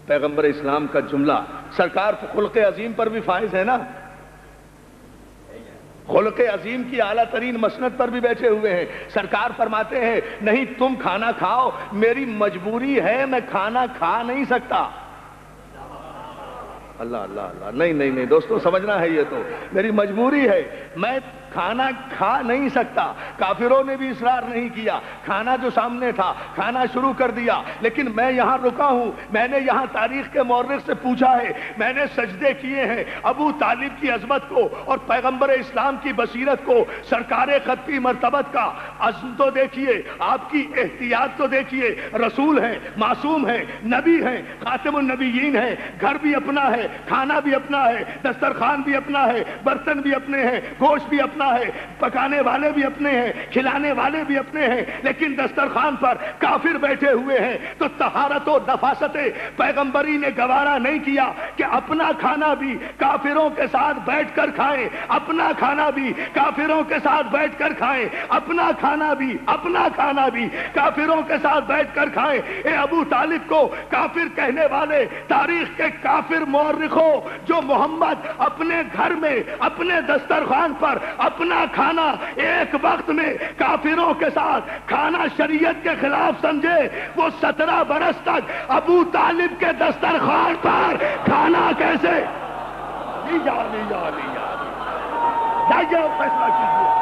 پیغمبر اسلام کا جملہ سرکار خلق عظیم پر بھی فائز ہے نا. خلق عظیم کی اعلیٰ ترین مسند پر بھی بیٹھے ہوئے ہیں. سرکار فرماتے ہیں نہیں تم کھانا کھاؤ, میری مجبوری ہے, میں کھانا کھا نہیں سکتا. اللہ اللہ اللہ. نہیں نہیں نہیں دوستو, سمجھنا ہے یہ تو میری مجبوری ہے, میں کھانا کھا نہیں سکتا. کافروں نے بھی اصرار نہیں کیا, کھانا جو سامنے تھا کھانا شروع کر دیا. لیکن میں یہاں رکا ہوں, میں نے یہاں تاریخ کے مورخ سے پوچھا ہے, میں نے سجدے کیے ہیں ابو طالب کی عظمت کو اور پیغمبر اسلام کی بصیرت کو, سرکار خطی مرتبت کا عزم تو دیکھیے, آپ کی احتیاط تو دیکھیے. رسول ہیں, معصوم ہیں, نبی ہیں, خاتم النبیین ہیں, گھر بھی اپنا ہے, کھانا بھی اپنا ہے, دسترخوان بھی اپنا ہے, برتن بھی اپنے ہیں, گوشت بھی اپنا ہے, پکانے والے بھی اپنے ہیں, کھلانے والے بھی اپنے ہیں. لیکن دسترخوان پر کافر بیٹھے ہوئے ہیں تو طہارت و نفاست پیغمبری نے گوارا نہیں کیا کہ اپنا کھانا بھی کافروں کے ساتھ بیٹھ کر کھائیں, اپنا کھانا بھی کافروں کے ساتھ بیٹھ کر کھائیں, اپنا کھانا بھی کافروں کے ساتھ بیٹھ کر کھائیں. اے ابو طالب کو کافر کہنے والے تاریخ کے کافر مورخوں, جو محمد اپنے گھر میں اپنے دسترخوان پر اپنا کھانا ایک وقت میں کافروں کے ساتھ کھانا شریعت کے خلاف سمجھے, وہ 17 برس تک ابو طالب کے دسترخوان پر کھانا کیسے جائیے فیصلہ کیجیے.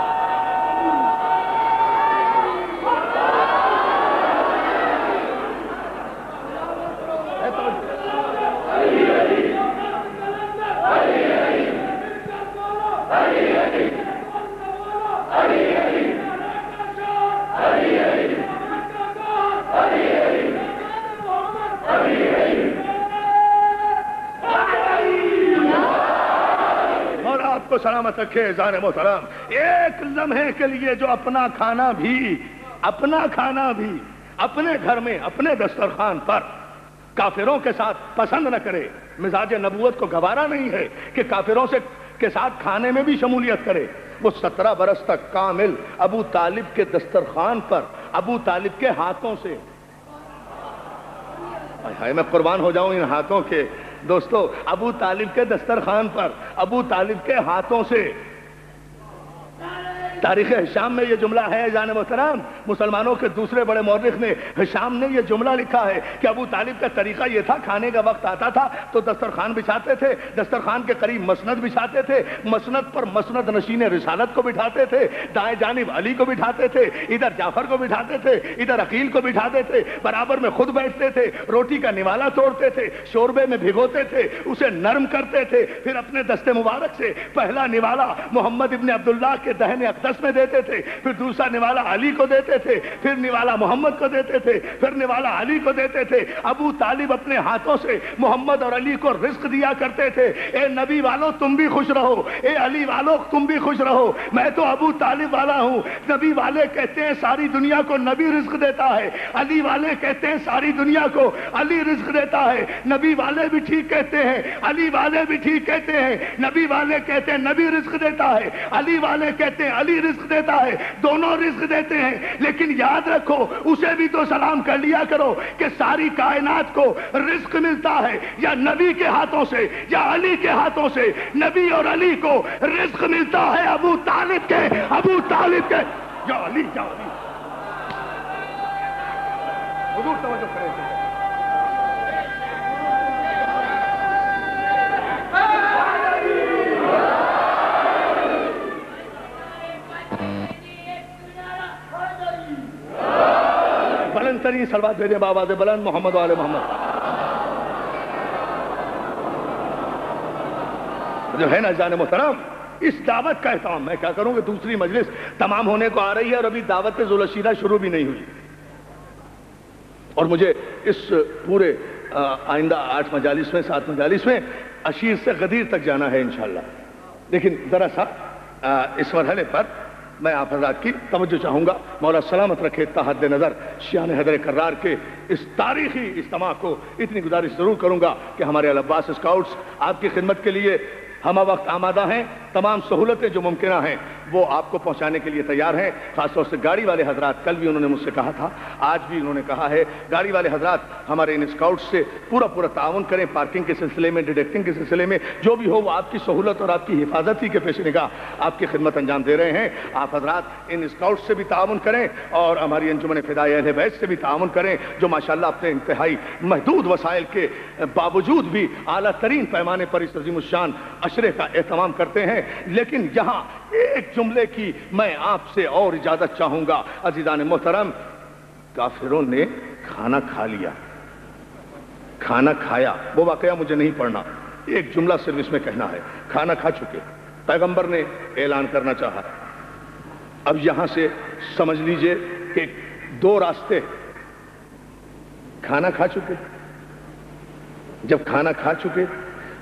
کو سلامت رکھے. زار محترم, ایک لمحے کے لیے جو اپنا کھانا بھی اپنے گھر میں اپنے دسترخوان پر کافروں کے ساتھ پسند نہ کرے, مزاج نبوت کو گوارا نہیں ہے کہ کافروں کے ساتھ کھانے میں بھی شمولیت کرے. وہ 17 برس تک کامل ابو طالب کے دسترخوان پر ابو طالب کے ہاتھوں سے, میں قربان ہو جاؤں ان ہاتھوں کے دوستو, ابو طالب کے دسترخوان پر ابو طالب کے ہاتھوں سے. تاریخ ہشام میں یہ جملہ ہے جان محترم, مسلمانوں کے دوسرے بڑے مورخ نے ہشام نے یہ جملہ لکھا ہے کہ ابو طالب کا طریقہ یہ تھا, کھانے کا وقت آتا تھا تو دسترخوان بچھاتے تھے, دسترخوان کے قریب مسند بچھاتے تھے, مسند پر مسند نشین رسالت کو بٹھاتے تھے, دائیں جانب علی کو بٹھاتے تھے, ادھر جعفر کو بٹھاتے تھے, ادھر عقیل کو بٹھاتے تھے, برابر میں خود بیٹھتے تھے, روٹی کا نوالا توڑتے تھے, شوربے میں بھگوتے تھے, اسے نرم کرتے تھے, پھر اپنے دست مبارک سے پہلا نوالا محمد ابن عبداللہ کے دہن اقدس میں دیتے تھے, پھر دوسرا نوالا علی کو دیتے تھے, پھر نوالا محمد کو دیتے تھے, پھر نوالا علی کو دیتے تھے. ابو طالب اپنے ہاتھوں سے محمد اور علی کو رزق دیا کرتے تھے. اے نبی والو تم بھی خوش رہو, اے علی والو تم بھی خوش رہو, میں تو ابو طالب والا ہوں. نبی والے کہتے ہیں ساری دنیا کو نبی رزق دیتا ہے, علی والے کہتے ہیں ساری دنیا کو علی رزق دیتا ہے. نبی والے بھی ٹھیک کہتے ہیں, علی والے بھی ٹھیک کہتے ہیں. نبی والے کہتے ہیں نبی رزق دیتا ہے, علی والے کہتے ہیں علی رزق دیتا ہے, دونوں رزق دیتے ہیں. لیکن یاد رکھو اسے بھی تو سلام کر لیا کرو کہ ساری کائنات کو رزق ملتا ہے یا نبی کے ہاتھوں سے یا علی کے ہاتھوں سے. نبی اور علی کو رزق ملتا ہے ابو طالب کے یا علی حضور توجہ کریں. بلند ترین صلوات بھیجیں بآواز بلند محمد وآل محمد. جو ہے نا جان محترم, اس دعوت کا اہتمام, میں کیا کروں کہ دوسری مجلس تمام ہونے کو آ رہی ہے اور ابھی دعوت ذوالعشیرہ شروع بھی نہیں ہوئی, اور مجھے اس پورے آئندہ 8 مجالس میں 7 مجالس میں عشیر سے غدیر تک جانا ہے انشاءاللہ. لیکن ذرا سا اس مرحلے پر میں آپ حضرات کی توجہ چاہوں گا. مولا سلامت رکھے تحت نظر شیان حیدر کرار کے اس تاریخی اجتماع کو اتنی گزارش ضرور کروں گا کہ ہمارے العباس اسکاؤٹس آپ کی خدمت کے لیے ہمہ وقت آمادہ ہیں. تمام سہولتیں جو ممکنہ ہیں وہ آپ کو پہنچانے کے لیے تیار ہیں. خاص طور سے گاڑی والے حضرات, کل بھی انہوں نے مجھ سے کہا تھا, آج بھی انہوں نے کہا ہے, گاڑی والے حضرات ہمارے ان اسکاؤٹس سے پورا تعاون کریں. پارکنگ کے سلسلے میں, ڈیڈکٹنگ کے سلسلے میں جو بھی ہو وہ آپ کی سہولت اور آپ کی حفاظت ہی کے پیش نگاہ آپ کی خدمت انجام دے رہے ہیں. آپ حضرات ان اسکاؤٹس سے بھی تعاون کریں اور ہماری انجمن فدائے اہل بیت سے بھی تعاون کریں, جو ماشاءاللہ اپنے انتہائی محدود وسائل کے باوجود بھی اعلیٰ ترین پیمانے پر اس عظیم الشان عشرے کا اہتمام کرتے ہیں. لیکن یہاں ایک جملے کی میں آپ سے اور اجازت چاہوں گا. عزیزان محترم، کافروں نے کھانا کھا لیا، کھانا کھایا، وہ واقعہ مجھے نہیں پڑھنا، ایک جملہ صرف اس میں کہنا ہے. کھانا کھا چکے، پیغمبر نے اعلان کرنا چاہا. اب یہاں سے سمجھ لیجئے کہ دو راستے. کھانا کھا چکے، جب کھانا کھا چکے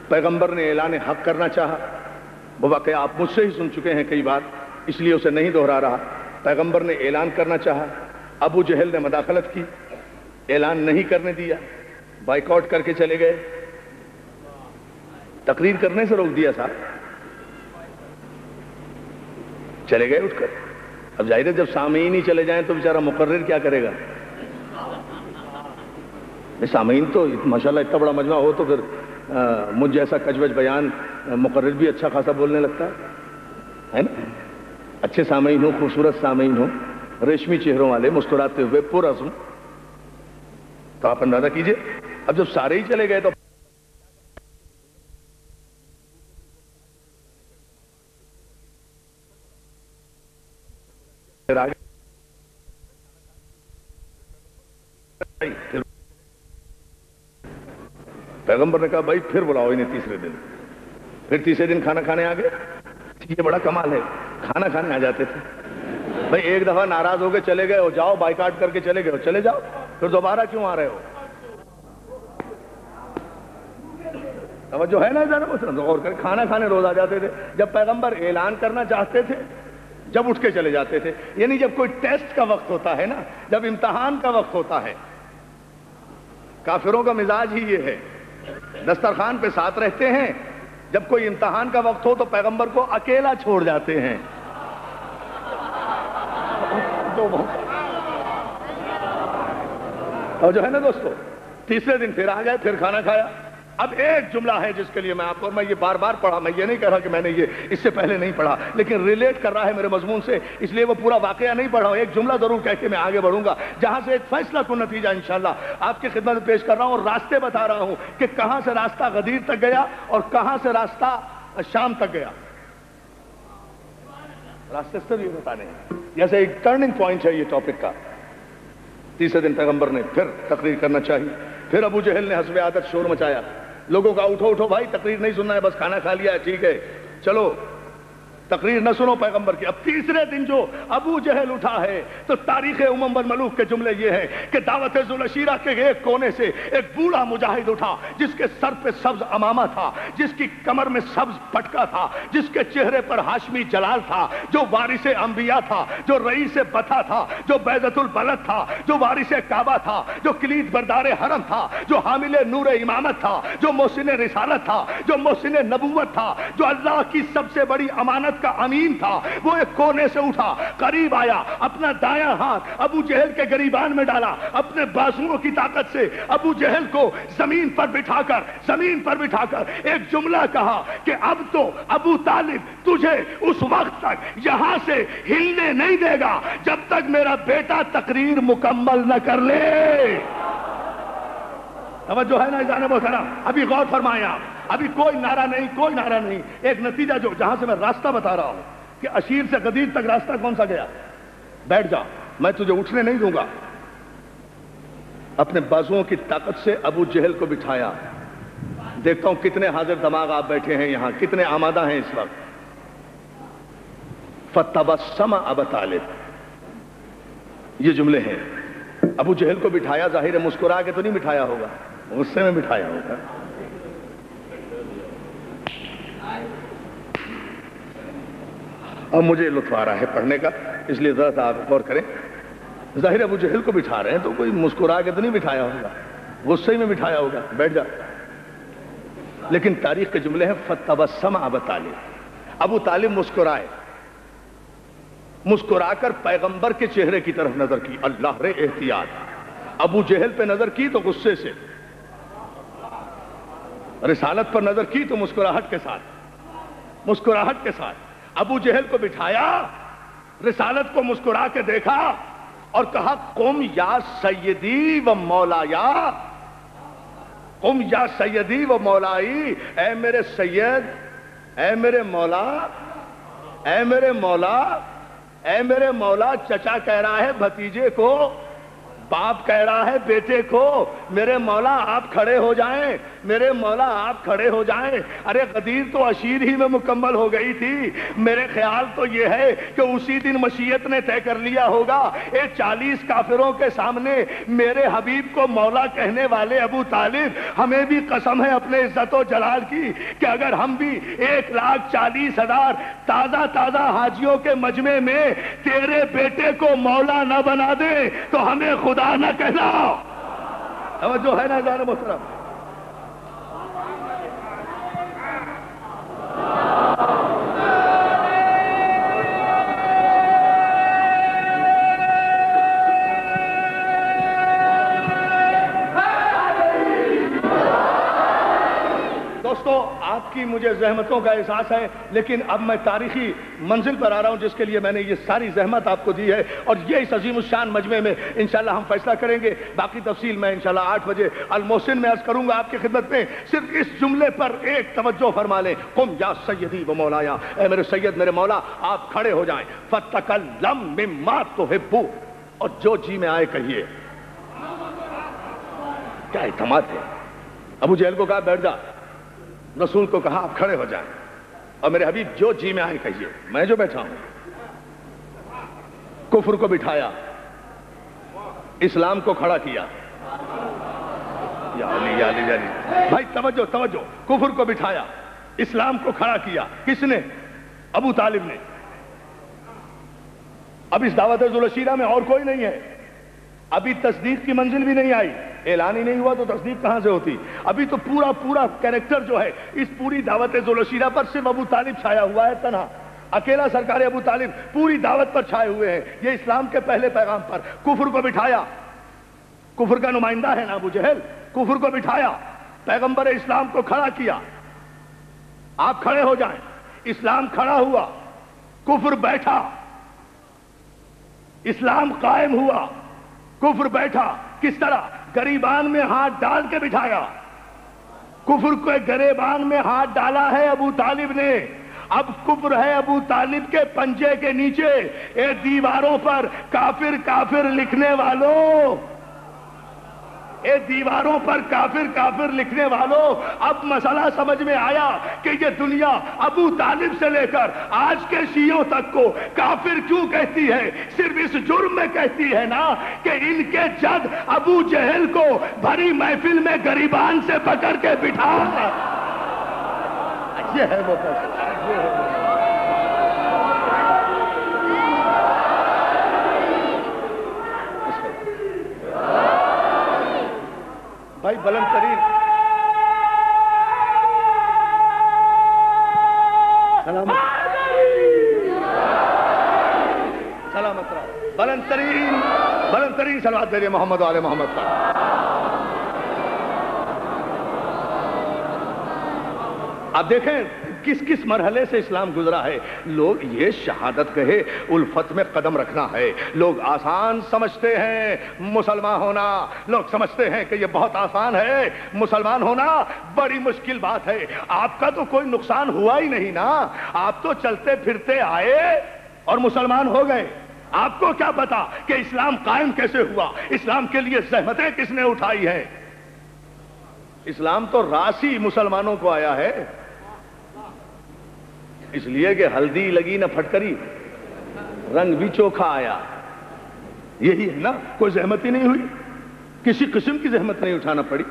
پیغمبر نے اعلان حق کرنا چاہا. وہ واقعہ آپ مجھ سے ہی سن چکے ہیں کئی بار، اس لیے اسے نہیں دہرا رہا. پیغمبر نے اعلان کرنا چاہا، ابو جہل نے مداخلت کی، اعلان نہیں کرنے دیا، بائیکاٹ کر کے چلے گئے، تقریر کرنے سے روک دیا صاحب، چلے گئے اٹھ کر. اب ظاہر ہے جب سامعین ہی چلے جائیں تو بیچارہ مقرر کیا کرے گا؟ سامعین تو ماشاءاللہ اتنا بڑا مجمع ہو تو پھر مجھ جیسا کجوج بیان مقرر بھی اچھا خاصا بولنے لگتا ہے نا. اچھے سامعین ہوں، خوبصورت سامعین ہوں، ریشمی چہروں والے، مسکراتے ہوئے پرعزم، تو آپ اندازہ کیجئے. اب جب سارے ہی چلے گئے تو پیغمبر نے کہا بھائی پھر بلاؤ انہیں تیسرے دن. پھر تیسرے دن کھانا کھانے آ گئے. یہ بڑا کمال ہے، کھانا کھانے آ جاتے تھے. بھائی ایک دفعہ ناراض ہو کے چلے گئے ہو، جاؤ بائیکاٹ کر کے چلے گئے ہو، چلے جاؤ، پھر دوبارہ کیوں آ رہے ہو؟ توجہ ہے نا ذرا غور کر. کھانا کھانے روز آ جاتے تھے. جب پیغمبر اعلان کرنا چاہتے تھے جب اٹھ کے چلے جاتے تھے. یعنی جب کوئی ٹیسٹ کا وقت ہوتا ہے نا، جب امتحان کا وقت ہوتا ہے. کافروں کا مزاج ہی یہ ہے، دسترخوان پہ ساتھ رہتے ہیں، جب کوئی امتحان کا وقت ہو تو پیغمبر کو اکیلا چھوڑ جاتے ہیں. اور جو ہے نا دوستو، تیسرے دن پھر آ گئے، پھر کھانا کھایا. اب ایک جملہ ہے جس کے لیے میں آپ کو، میں یہ بار بار پڑھا، میں یہ نہیں کہہ رہا کہ میں نے یہ اس سے پہلے نہیں پڑھا، لیکن ریلیٹ کر رہا ہے میرے مضمون سے، اس لیے وہ پورا واقعہ نہیں پڑھا ہوں. ایک جملہ ضرور کہہ کے میں آگے بڑھوں گا، جہاں سے ایک فیصلہ کن نتیجہ انشاءاللہ آپ کی خدمت میں پیش کر رہا ہوں، اور راستے بتا رہا ہوں کہ کہاں سے راستہ غدیر تک گیا اور کہاں سے راستہ شام تک گیا. راستے سے یہ بتانے ہیں، جیسے ایک ٹرننگ پوائنٹ ہے یہ ٹاپک کا. تیسرے دن پیغمبر نے پھر تقریر کرنا چاہی. پھر ابو جہل نے حسب عادت شور مچایا. لوگوں کا اٹھو اٹھو بھائی، تقریر نہیں سننا ہے، بس کھانا کھا لیا ہے، ٹھیک ہے چلو تقریر نہ سنو پیغمبر کی. اب تیسرے دن جو ابو جہل اٹھا ہے تو تاریخ امم والملوک کے جملے یہ ہیں کہ دعوت ذوالعشیرہ کے ایک کونے سے ایک بوڑھا مجاہد اٹھا، جس کے سر پہ سبز امامہ تھا، جس کی کمر میں سبز پٹکا تھا، جس کے چہرے پر ہاشمی جلال تھا، جو وارث انبیاء تھا، جو رئیس بطا تھا، جو بیضۃ البلد تھا، جو وارث کعبہ تھا، جو کلید بردار حرم تھا، جو حامل نور امامت تھا، جو محسن رسالت تھا، جو محسن نبوت تھا، جو اللہ کی سب سے بڑی امانت کا امین تھا. وہ ایک کونے سے اٹھا، قریب آیا، اپنا دایاں ہاتھ ابو جہل کے گریبان میں ڈالا، اپنے بازوؤں کی طاقت سے ابو جہل کو زمین پر بٹھا کر ایک جملہ کہا کہ اب تو ابو طالب تجھے اس وقت تک یہاں سے ہلنے نہیں دے گا جب تک میرا بیٹا تقریر مکمل نہ کر لے. توجہ ہے نا جانے محترم؟ ابھی غور فرمائیں آپ، ابھی کوئی نعرہ نہیں. ایک نتیجہ جو جہاں سے میں راستہ بتا رہا ہوں کہ اشیر سے غدیر تک راستہ کون سا گیا. بیٹھ جا، میں تجھے اٹھنے نہیں دوں گا. اپنے بازوؤں کی طاقت سے ابو جہل کو بٹھایا. دیکھتا ہوں کتنے حاضر دماغ آپ بیٹھے ہیں یہاں، کتنے آمادہ ہیں اس وقت. فتبسم ابو طالب، یہ جملے ہیں. ابو جہل کو بٹھایا، ظاہر ہے مسکرا کے تو نہیں بٹھایا ہوگا، غصے میں بٹھایا ہوگا. اب مجھے لطف آ رہا ہے پڑھنے کا، اس لیے ذرا سا آپ غور کریں. ظاہر ابو جہل کو بٹھا رہے ہیں تو کوئی مسکرا کے تو نہیں بٹھایا ہوگا، غصے میں بٹھایا ہوگا، بیٹھ جا. لیکن تاریخ کے جملے ہیں فتبسم ابو طالب. ابو طالب مسکرائے، مسکرا کر پیغمبر کے چہرے کی طرف نظر کی. اللہ رے احتیاط! ابو جہل پہ نظر کی تو غصے سے، رسالت پر نظر کی تو مسکراہٹ کے ساتھ. ابو جہل کو بٹھایا، رسالت کو مسکرا کے دیکھا اور کہا قم یا سیدی و مولایا، قم یا سیدی و مولائی، اے میرے سید اے میرے مولا، اے میرے مولا، اے میرے مولا، چچا کہہ رہا ہے بھتیجے کو، باپ کہہ رہا ہے بیٹے کو، میرے مولا آپ کھڑے ہو جائیں، میرے مولا آپ کھڑے ہو جائیں۔ ارے غدیر تو عشیر ہی میں مکمل ہو گئی تھی۔ میرے خیال تو یہ ہے کہ اسی دن مشیت نے طے کر لیا ہوگا، اے 40 کافروں کے سامنے میرے حبیب کو مولا کہنے والے ابو طالب، ہمیں بھی قسم ہے اپنے عزت و جلال کی کہ اگر ہم بھی 1,40,000 تازہ تازہ حاجیوں کے مجمع میں تیرے بیٹے کو مولا نہ بنا دیں تو ہمیں خدا نہ کہنا۔ توجہ ہے نا جان محترم؟ دوستو، آپ کی مجھے زحمتوں کا احساس ہے، لیکن اب میں تاریخی منزل پر آ رہا ہوں جس کے لیے میں نے یہ ساری زحمت آپ کو دی ہے، اور یہ اس عظیم الشان مجمع میں انشاءاللہ ہم فیصلہ کریں گے۔ باقی تفصیل میں انشاءاللہ 8 بجے المحسن میں عرض کروں گا آپ کی خدمت میں۔ صرف اس جملے پر ایک توجہ فرما لیں، قم یا سیدی و مولایا، اے میرے سید میرے مولا آپ کھڑے ہو جائیں، فتکلم مما تحب، اور جو جی میں آئے کہیے۔ کیا اعتماد ہے! ابو جہل کو کہا بیٹھ جا، رسول کو کہا آپ کھڑے ہو جائیں، اور میرے حبیب جو جی میں آئے کہیے۔ میں جو بیٹھا ہوں، کفر کو بٹھایا، اسلام کو کھڑا کیا۔ یا علی یا علی یا علی، بھائی توجہ توجہ، کفر کو بٹھایا، اسلام کو کھڑا کیا، کس نے؟ ابو طالب نے۔ اب اس دعوت ذوالشیرہ میں اور کوئی نہیں ہے، ابھی تصدیق کی منزل بھی نہیں آئی، اعلان ہی نہیں ہوا تو تصدیق کہاں سے ہوتی؟ ابھی تو پورا کریکٹر جو ہے اس پوری دعوت ذوالشیرہ پر صرف ابو طالب چھایا ہوا ہے، تنہا اکیلا سرکار ابو طالب پوری دعوت پر چھائے ہوئے ہیں، یہ اسلام کے پہلے پیغام پر۔ کفر کو بٹھایا، کفر کا نمائندہ ہے نا ابو جہل، کفر کو بٹھایا، پیغمبر اسلام کو کھڑا کیا، آپ کھڑے ہو جائیں۔ اسلام کھڑا ہوا، کفر بیٹھا، اسلام قائم ہوا، کفر بیٹھا۔ کس طرح؟ گریبان میں ہاتھ ڈال کے بٹھایا۔ کفر کو گریبان میں ہاتھ ڈالا ہے ابو طالب نے، اب کفر ہے ابو طالب کے پنجے کے نیچے۔ اے دیواروں پر کافر کافر لکھنے والوں، اے دیواروں پر کافر کافر لکھنے والوں، اب مسئلہ سمجھ میں آیا کہ یہ دنیا ابو طالب سے لے کر آج کے شیعوں تک کو کافر کیوں کہتی ہے؟ صرف اس جرم میں کہتی ہے نا کہ ان کے جد ابو جہل کو بھری محفل میں گریبان سے پکڑ کے بٹھا۔ یہ ہے وہ بھائی بلند ترین سلامت سلامت رہو، بلند ترین صلوات دے محمد و آل محمد پر۔ آپ دیکھیں کس کس مرحلے سے اسلام گزرا ہے۔ لوگ یہ شہادت کہے الفت میں قدم رکھنا ہے، لوگ آسان سمجھتے ہیں مسلمان ہونا، لوگ سمجھتے ہیں کہ یہ بہت آسان ہے، مسلمان ہونا بڑی مشکل بات ہے۔ آپ کا تو کوئی نقصان ہوا ہی نہیں نا، آپ تو چلتے پھرتے آئے اور مسلمان ہو گئے۔ آپ کو کیا پتا کہ اسلام قائم کیسے ہوا، اسلام کے لیے زحمتیں کس نے اٹھائی ہیں؟ اسلام تو راسی مسلمانوں کو آیا ہے، اس لیے کہ ہلدی لگی نہ پھٹکری، رنگ بھی چوکھا آیا۔ یہی ہے نا، کوئی زحمت ہی نہیں ہوئی، کسی قسم کی زحمت نہیں اٹھانا پڑی،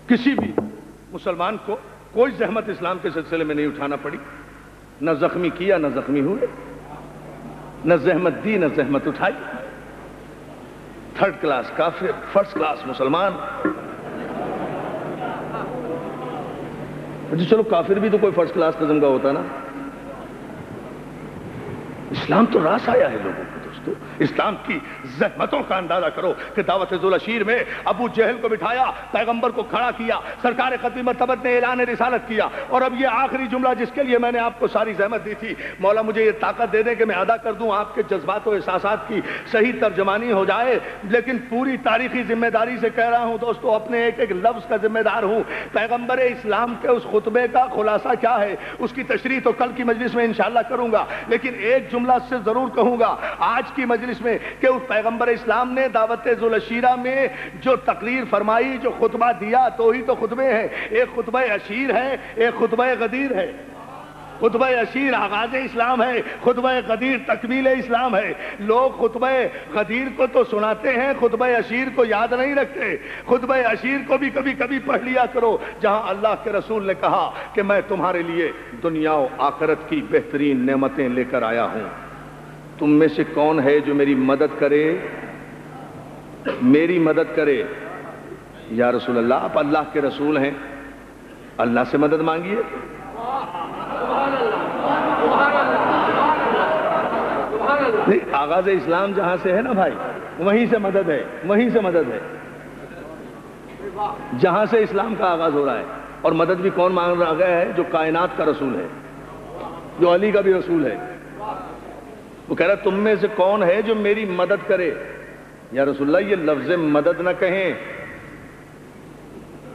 کسی بھی مسلمان کو کوئی زحمت اسلام کے سلسلے میں نہیں اٹھانا پڑی، نہ زخمی کیا نہ زخمی ہوئے، نہ زحمت دی نہ زحمت اٹھائی۔ تھرڈ کلاس کافر، فرسٹ کلاس مسلمان۔ جی چلو کافر بھی تو کوئی فرسٹ کلاس قسم کا ہوتا نا، اسلام تو راس آیا ہے لوگوں کو۔ دوستو، اسلام کی زحمتوں کا اندازہ کرو کہ دعوت ذوالعشیر میں ابو جہل کو بٹھایا، پیغمبر کو کھڑا کیا، سرکار ختم مرتبت نے اعلان رسالت کیا، اور اب یہ آخری جملہ جس کے لیے میں نے آپ کو ساری زحمت دی تھی، مولا مجھے یہ طاقت دے دے کہ میں ادا کر دوں، آپ کے جذبات و احساسات کی صحیح ترجمانی ہو جائے، لیکن پوری تاریخی ذمہ داری سے کہہ رہا ہوں دوستو، اپنے ایک ایک لفظ کا ذمہ دار ہوں۔ پیغمبر اسلام کے اس خطبے کا خلاصہ کیا ہے، اس کی تشریح تو کل کی مجلس میں انشاءاللہ کروں گا، لیکن ایک جملہ سے ضرور کہوں گا آج کی مجلس میں کہ اس پیغمبر اسلام نے دعوت ذوالعشیرہ میں جو تقریر فرمائی، جو خطبہ دیا، تو ہی تو خطبے ہیں، ایک خطبہ عشیر ہے، ایک خطبہ غدیر ہے۔ خطبہ عشیر آغاز اسلام ہے، خطبہ غدیر تکمیل اسلام ہے۔ لوگ خطبہ غدیر کو تو سناتے ہیں، خطبہ عشیر کو یاد نہیں رکھتے۔ خطبہ عشیر کو بھی کبھی کبھی پڑھ لیا کرو، جہاں اللہ کے رسول نے کہا کہ میں تمہارے لیے دنیا و آخرت کی بہترین نعمتیں لے کر آیا ہوں، تم میں سے کون ہے جو میری مدد کرے، میری مدد کرے۔ یا رسول اللہ، آپ اللہ کے رسول ہیں، اللہ سے مدد مانگیے۔ نہیں، آغاز اسلام جہاں سے ہے نا بھائی، وہیں سے مدد ہے، وہیں سے مدد ہے، جہاں سے اسلام کا آغاز ہو رہا ہے۔ اور مدد بھی کون مانگ رہا ہے؟ جو کائنات کا رسول ہے، جو علی کا بھی رسول ہے۔ وہ کہہ رہا تم میں سے کون ہے جو میری مدد کرے۔ یا رسول اللہ، یہ لفظ مدد نہ کہیں،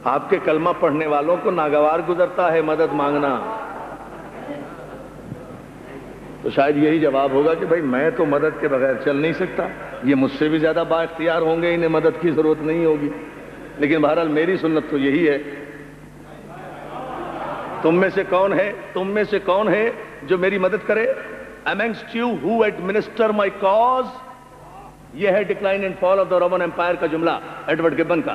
آپ کے کلمہ پڑھنے والوں کو ناگوار گزرتا ہے مدد مانگنا۔ تو شاید یہی جواب ہوگا کہ بھائی میں تو مدد کے بغیر چل نہیں سکتا، یہ مجھ سے بھی زیادہ با اختیار ہوں گے، انہیں مدد کی ضرورت نہیں ہوگی۔ لیکن بہرحال میری سنت تو یہی ہے، تم میں سے کون ہے، تم میں سے کون ہے جو میری مدد کرے۔ amongst you who administer my cause، یہ ہے decline and fall of the Roman Empire کا جملہ ایڈورڈ گبن کا۔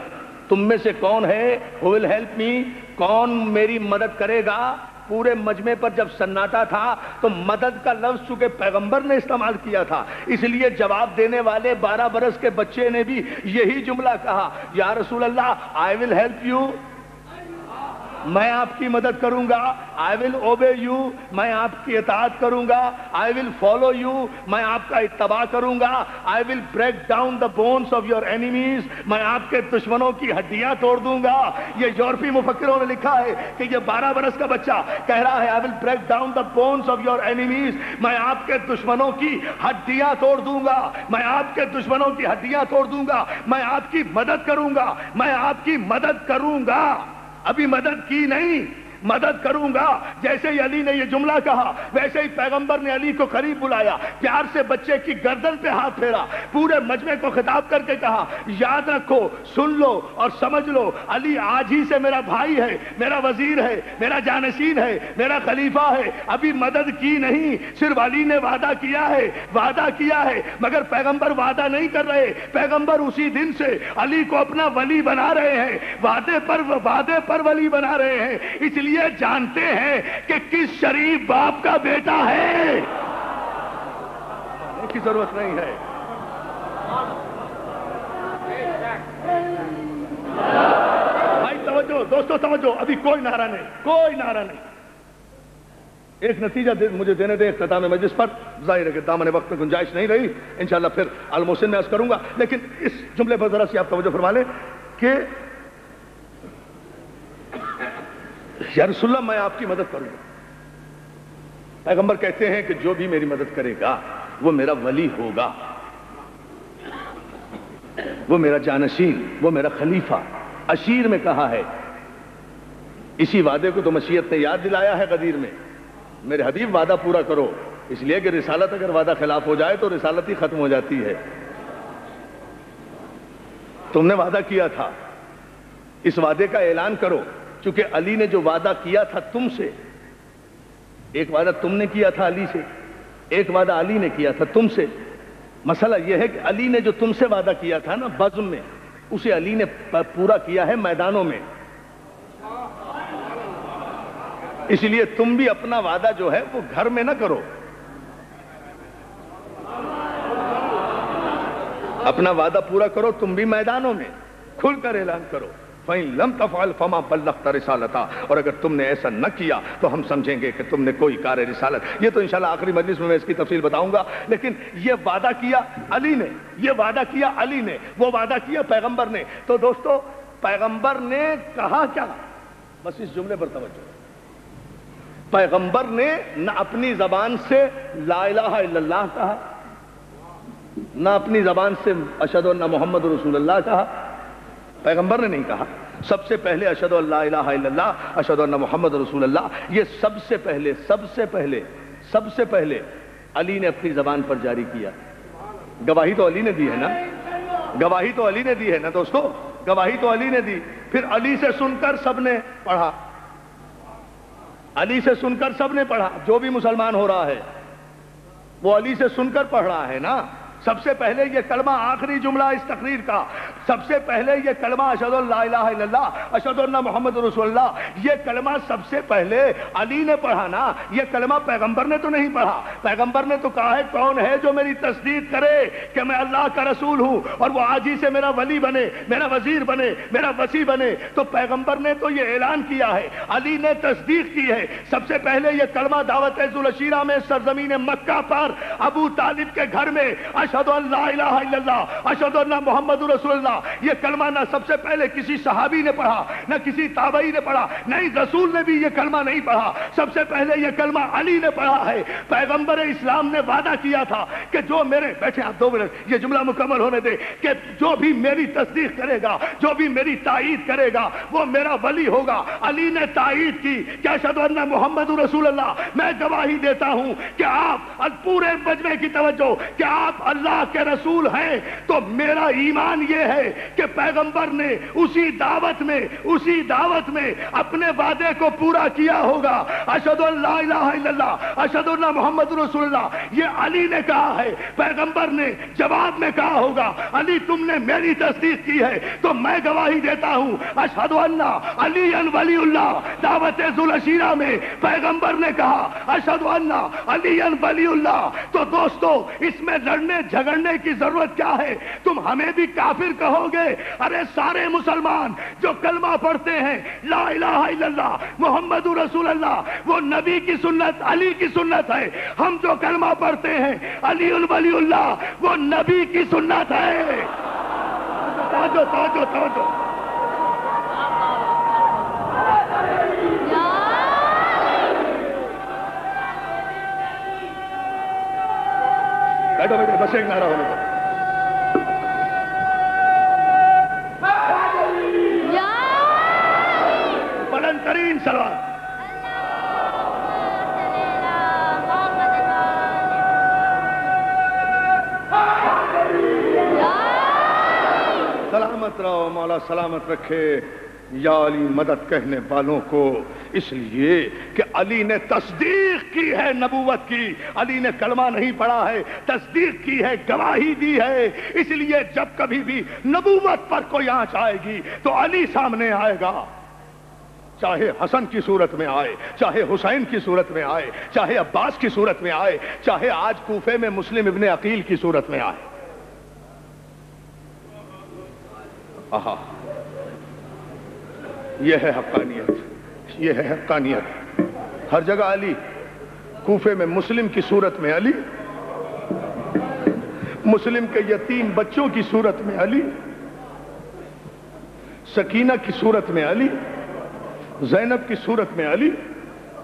تم میں سے کون ہے who will help me، کون میری مدد کرے گا۔ پورے مجمع پر جب سناٹا تھا تو مدد کا لفظ چونکہ پیغمبر نے استعمال کیا تھا، اس لیے جواب دینے والے 12 برس کے بچے نے بھی یہی جملہ کہا، یا رسول اللہ I will help you، میں آپ کی مدد کروں گا، I will obey you، میں آپ کی اطاعت کروں گا، I will follow you، میں آپ کا اتباع کروں گا، I will break down the bones of your enemies، میں آپ کے دشمنوں کی ہڈیاں توڑ دوں گا۔ یہ یورپی مفکروں نے لکھا ہے کہ یہ 12 برس کا بچہ کہہ رہا ہے I will break down the bones of your enemies، میں آپ کے دشمنوں کی ہڈیاں توڑ دوں گا، میں آپ کے دشمنوں کی ہڈیاں توڑ دوں گا، میں آپ کی مدد کروں گا، میں آپ کی مدد کروں گا۔ ابھی مدد کی نہیں، مدد کروں گا۔ جیسے ہی علی نے یہ جملہ کہا، ویسے ہی پیغمبر نے علی کو قریب بلایا، پیار سے بچے کی گردن پہ ہاتھ پھیرا، پورے مجمع کو خطاب کر کے کہا یاد رکھو، سن لو اور سمجھ لو، علی آج ہی سے میرا بھائی ہے، میرا وزیر ہے، میرا جانشین ہے، میرا خلیفہ ہے۔ ابھی مدد کی نہیں، صرف علی نے وعدہ کیا ہے، وعدہ کیا ہے، مگر پیغمبر وعدہ نہیں کر رہے۔ پیغمبر اسی دن سے علی کو اپنا ولی بنا رہے ہیں، وعدے پر ولی بنا رہے ہیں، اس لیے جانتے ہیں کہ کس شریف باپ کا بیٹا ہے، کی ضرورت نہیں ہے۔ بھائی توجہ، دوستو توجہ، ابھی کوئی نعرہ نہیں، کوئی نعرہ نہیں۔ ایک نتیجہ مجھے دینے دے اختتام مجلس پر، ظاہر ہے کہ دامن وقت میں گنجائش نہیں رہی، انشاءاللہ پھر المحسن میں عرض کروں گا، لیکن اس جملے پر ذرا سی آپ توجہ فرما لیں کہ یا رسول اللہ میں آپ کی مدد کروں گا۔ پیغمبر کہتے ہیں کہ جو بھی میری مدد کرے گا وہ میرا ولی ہوگا، وہ میرا جانشین، وہ میرا خلیفہ۔ عشیر میں کہا ہے، اسی وعدے کو تو مشیت نے یاد دلایا ہے غدیر میں، میرے حبیب وعدہ پورا کرو، اس لیے کہ رسالت اگر وعدہ خلاف ہو جائے تو رسالت ہی ختم ہو جاتی ہے۔ تم نے وعدہ کیا تھا، اس وعدے کا اعلان کرو، چونکہ علی نے جو وعدہ کیا تھا تم سے، ایک وعدہ تم نے کیا تھا علی سے، ایک وعدہ علی نے کیا تھا تم سے۔ مسئلہ یہ ہے کہ علی نے جو تم سے وعدہ کیا تھا نا بزم میں، اسے علی نے پورا کیا ہے میدانوں میں، اس لیے تم بھی اپنا وعدہ جو ہے وہ گھر میں نہ کرو، اپنا وعدہ پورا کرو، تم بھی میدانوں میں کھل کر اعلان کرو۔ فَإِن لَمْ تَفْعَلْ فَمَا بَلَّغْتَ رِسَالَتَهُ، اور اگر تم نے ایسا نہ کیا تو ہم سمجھیں گے کہ تم نے کوئی کار رسالت. یہ تو انشاءاللہ آخری مجلس میں اس کی تفصیل بتاؤں گا. لیکن یہ وعدہ کیا علی نے، یہ وعدہ کیا علی نے، وہ وعدہ کیا پیغمبر نے. تو دوستو پیغمبر نے کہا کیا؟ بس اس جملے پر توجہ. پیغمبر نے نہ اپنی زبان سے لا الہ الا اللہ کہا، نہ اپنی زبان سے اشہد ان محمد رسول اللہ کہا. پیغمبر نے نہیں کہا. سب سے پہلے اشہد ان لا الہ الا اللہ، اشہد ان محمد رسول اللہ، یہ سب سے پہلے علی نے اپنی زبان پر جاری کیا. گواہی تو علی نے دی ہے نا، گواہی تو علی نے دی ہے نا دوستو، گواہی تو علی نے دی. پھر علی سے سن کر سب نے پڑھا، علی سے سن کر سب نے پڑھا. جو بھی مسلمان ہو رہا ہے وہ علی سے سن کر پڑھ رہا ہے نا. سب سے پہلے یہ کلمہ، آخری جملہ اس تقریر کا، سب سے پہلے یہ کلمہ اشہد ان لا الہ الا اللہ اشہد ان محمد رسول اللہ، یہ کلمہ سب سے پہلے علی نے پڑھا نا. یہ کلمہ پیغمبر نے تو نہیں پڑھا. پیغمبر نے تو کہا ہے کون ہے جو میری تصدیق کرے کہ میں اللہ کا رسول ہوں اور وہ آج ہی سے میرا ولی بنے، میرا وزیر بنے، میرا وصی بنے. تو پیغمبر نے تو یہ اعلان کیا ہے، علی نے تصدیق کی ہے. سب سے پہلے یہ کلمہ دعوت ذوالعشیرہ میں سرزمین مکہ پر ابو طالب کے گھر میں اشہد ان لا الہ الا اللہ اشہد ان محمد رسول اللہ، یہ کلمہ نہ سب سے پہلے کسی صحابی نے پڑھا، نہ کسی تابعی نے پڑھا، نہیں رسول نے بھی یہ کلمہ نہیں پڑھا. سب سے پہلے یہ کلمہ علی نے پڑھا ہے. پیغمبر اسلام نے وعدہ کیا تھا کہ جو میرے، بیٹھے آپ 2 منٹ یہ جملہ مکمل ہونے دے، کہ جو بھی میری تصدیق کرے گا، جو بھی میری تائید کرے گا وہ میرا ولی ہوگا. علی نے تائید کی کہ اشہد ان محمد رسول اللہ، میں گواہی دیتا ہوں کہ آپ، پورے مجمع کی توجہ، کہ آپ اللہ کے رسول ہیں. تو میرا ایمان یہ ہے کہ پیغمبر نے اسی دعوت میں اپنے وعدے کو پورا کیا ہوگا. اشہد ان لا الہ الا اللہ اشہد ان محمد رسول اللہ، یہ علی نے کہا ہے. پیغمبر نے جواب میں کہا ہوگا علی تم نے میری تصدیق کی ہے تو میں گواہی دیتا ہوں اشہد ان علی ولی اللہ. دعوت ذوالعشیرہ میں پیغمبر نے کہا اشہد ان علی ولی اللہ. تو دوستو اس میں لڑنے جھگڑنے کی ضرورت کیا ہے؟ تم ہمیں بھی کافر کہو گے؟ ارے سارے مسلمان جو کلمہ پڑھتے ہیں لا الہ الا اللہ محمد رسول اللہ، وہ نبی کی سنت، علی کی سنت ہے. ہم جو کلمہ پڑھتے ہیں علی ولی اللہ، وہ نبی کی سنت ہے. توجہ توجہ توجہ. بیٹھو بیٹھو، بس ایک نعرہ ہونے دو. بلند ترین سلام. سلامت رہو، مولا سلامت رکھے. یا علی مدد کہنے والوں کو، اس لیے کہ علی نے تصدیق کی ہے نبوت کی. علی نے کلمہ نہیں پڑھا ہے، تصدیق کی ہے، گواہی دی ہے. اس لیے جب کبھی بھی نبوت پر کوئی آنچ آئے گی تو علی سامنے آئے گا. چاہے حسن کی صورت میں آئے، چاہے حسین کی صورت میں آئے، چاہے عباس کی صورت میں آئے، چاہے آج کوفے میں مسلم ابن عقیل کی صورت میں آئے. آہا، یہ ہے حقانیت، یہ ہے حقانیت. ہر جگہ علی. کوفے میں مسلم کی صورت میں علی، مسلم کے یتیم بچوں کی صورت میں علی، سکینہ کی صورت میں علی، زینب کی صورت میں علی،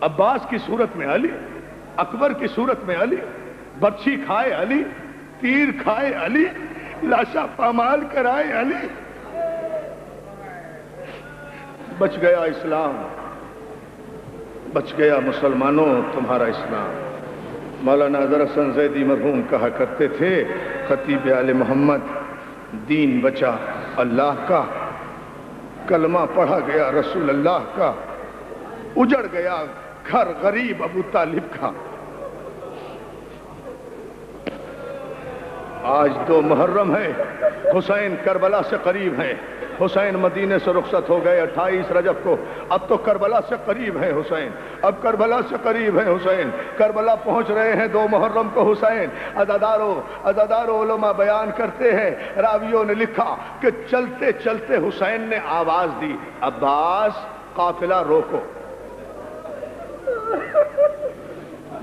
عباس کی صورت میں علی، اکبر کی صورت میں علی، برچھی کھائے علی، تیر کھائے علی، لاشا پامال کرائے علی. بچ گیا اسلام، بچ گیا مسلمانوں تمہارا اسلام. مولانا اظہر حسن زیدی مرحوم کہا کرتے تھے، خطیب آل محمد، دین بچا اللہ کا، کلمہ پڑھا گیا رسول اللہ کا، اجڑ گیا گھر غریب ابو طالب کا. آج 2 محرم ہے، حسین کربلا سے قریب ہیں. حسین مدینے سے رخصت ہو گئے 28 رجب کو. اب تو کربلا سے قریب ہیں حسین, اب کربلا سے قریب ہیں حسین. کربلا پہنچ رہے ہیں 2 محرم کو حسین. عزادارو علماء بیان کرتے ہیں, راویوں نے لکھا کہ چلتے چلتے حسین نے آواز دی, عباس قافلہ روکو.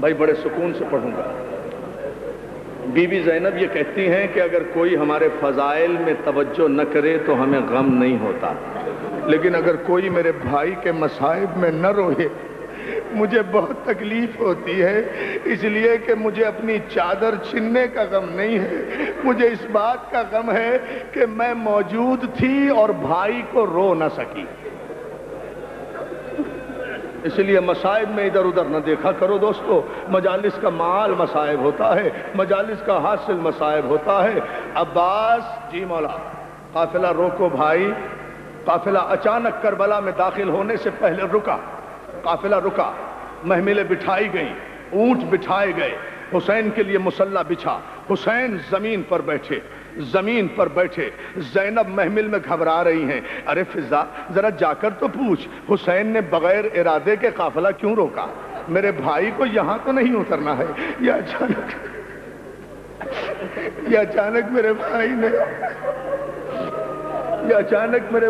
بھائی بڑے سکون سے پڑھوں گا. بی بی زینب یہ کہتی ہیں کہ اگر کوئی ہمارے فضائل میں توجہ نہ کرے تو ہمیں غم نہیں ہوتا, لیکن اگر کوئی میرے بھائی کے مصائب میں نہ روئے مجھے بہت تکلیف ہوتی ہے. اس لیے کہ مجھے اپنی چادر چھننے کا غم نہیں ہے, مجھے اس بات کا غم ہے کہ میں موجود تھی اور بھائی کو رو نہ سکی. اس لیے مصائب میں ادھر ادھر نہ دیکھا کرو دوستو. مجالس کا مال مصائب ہوتا ہے, مجالس کا حاصل مصائب ہوتا ہے. عباس جی مولا قافلہ روکو بھائی. قافلہ اچانک کربلا میں داخل ہونے سے پہلے رکا, قافلہ رکا, محملیں بٹھائی گئیں, اونٹ بٹھائے گئے, حسین کے لیے مصلی بچھا. حسین زمین پر بیٹھے, زمین پر بیٹھے. زینب محمل میں گھبرا رہی ہیں. ارے فضا ذرا جا کر تو پوچھ حسین نے بغیر ارادے کے قافلہ کیوں روکا, میرے بھائی کو یہاں تو نہیں اترنا ہے. یہ اچانک میرے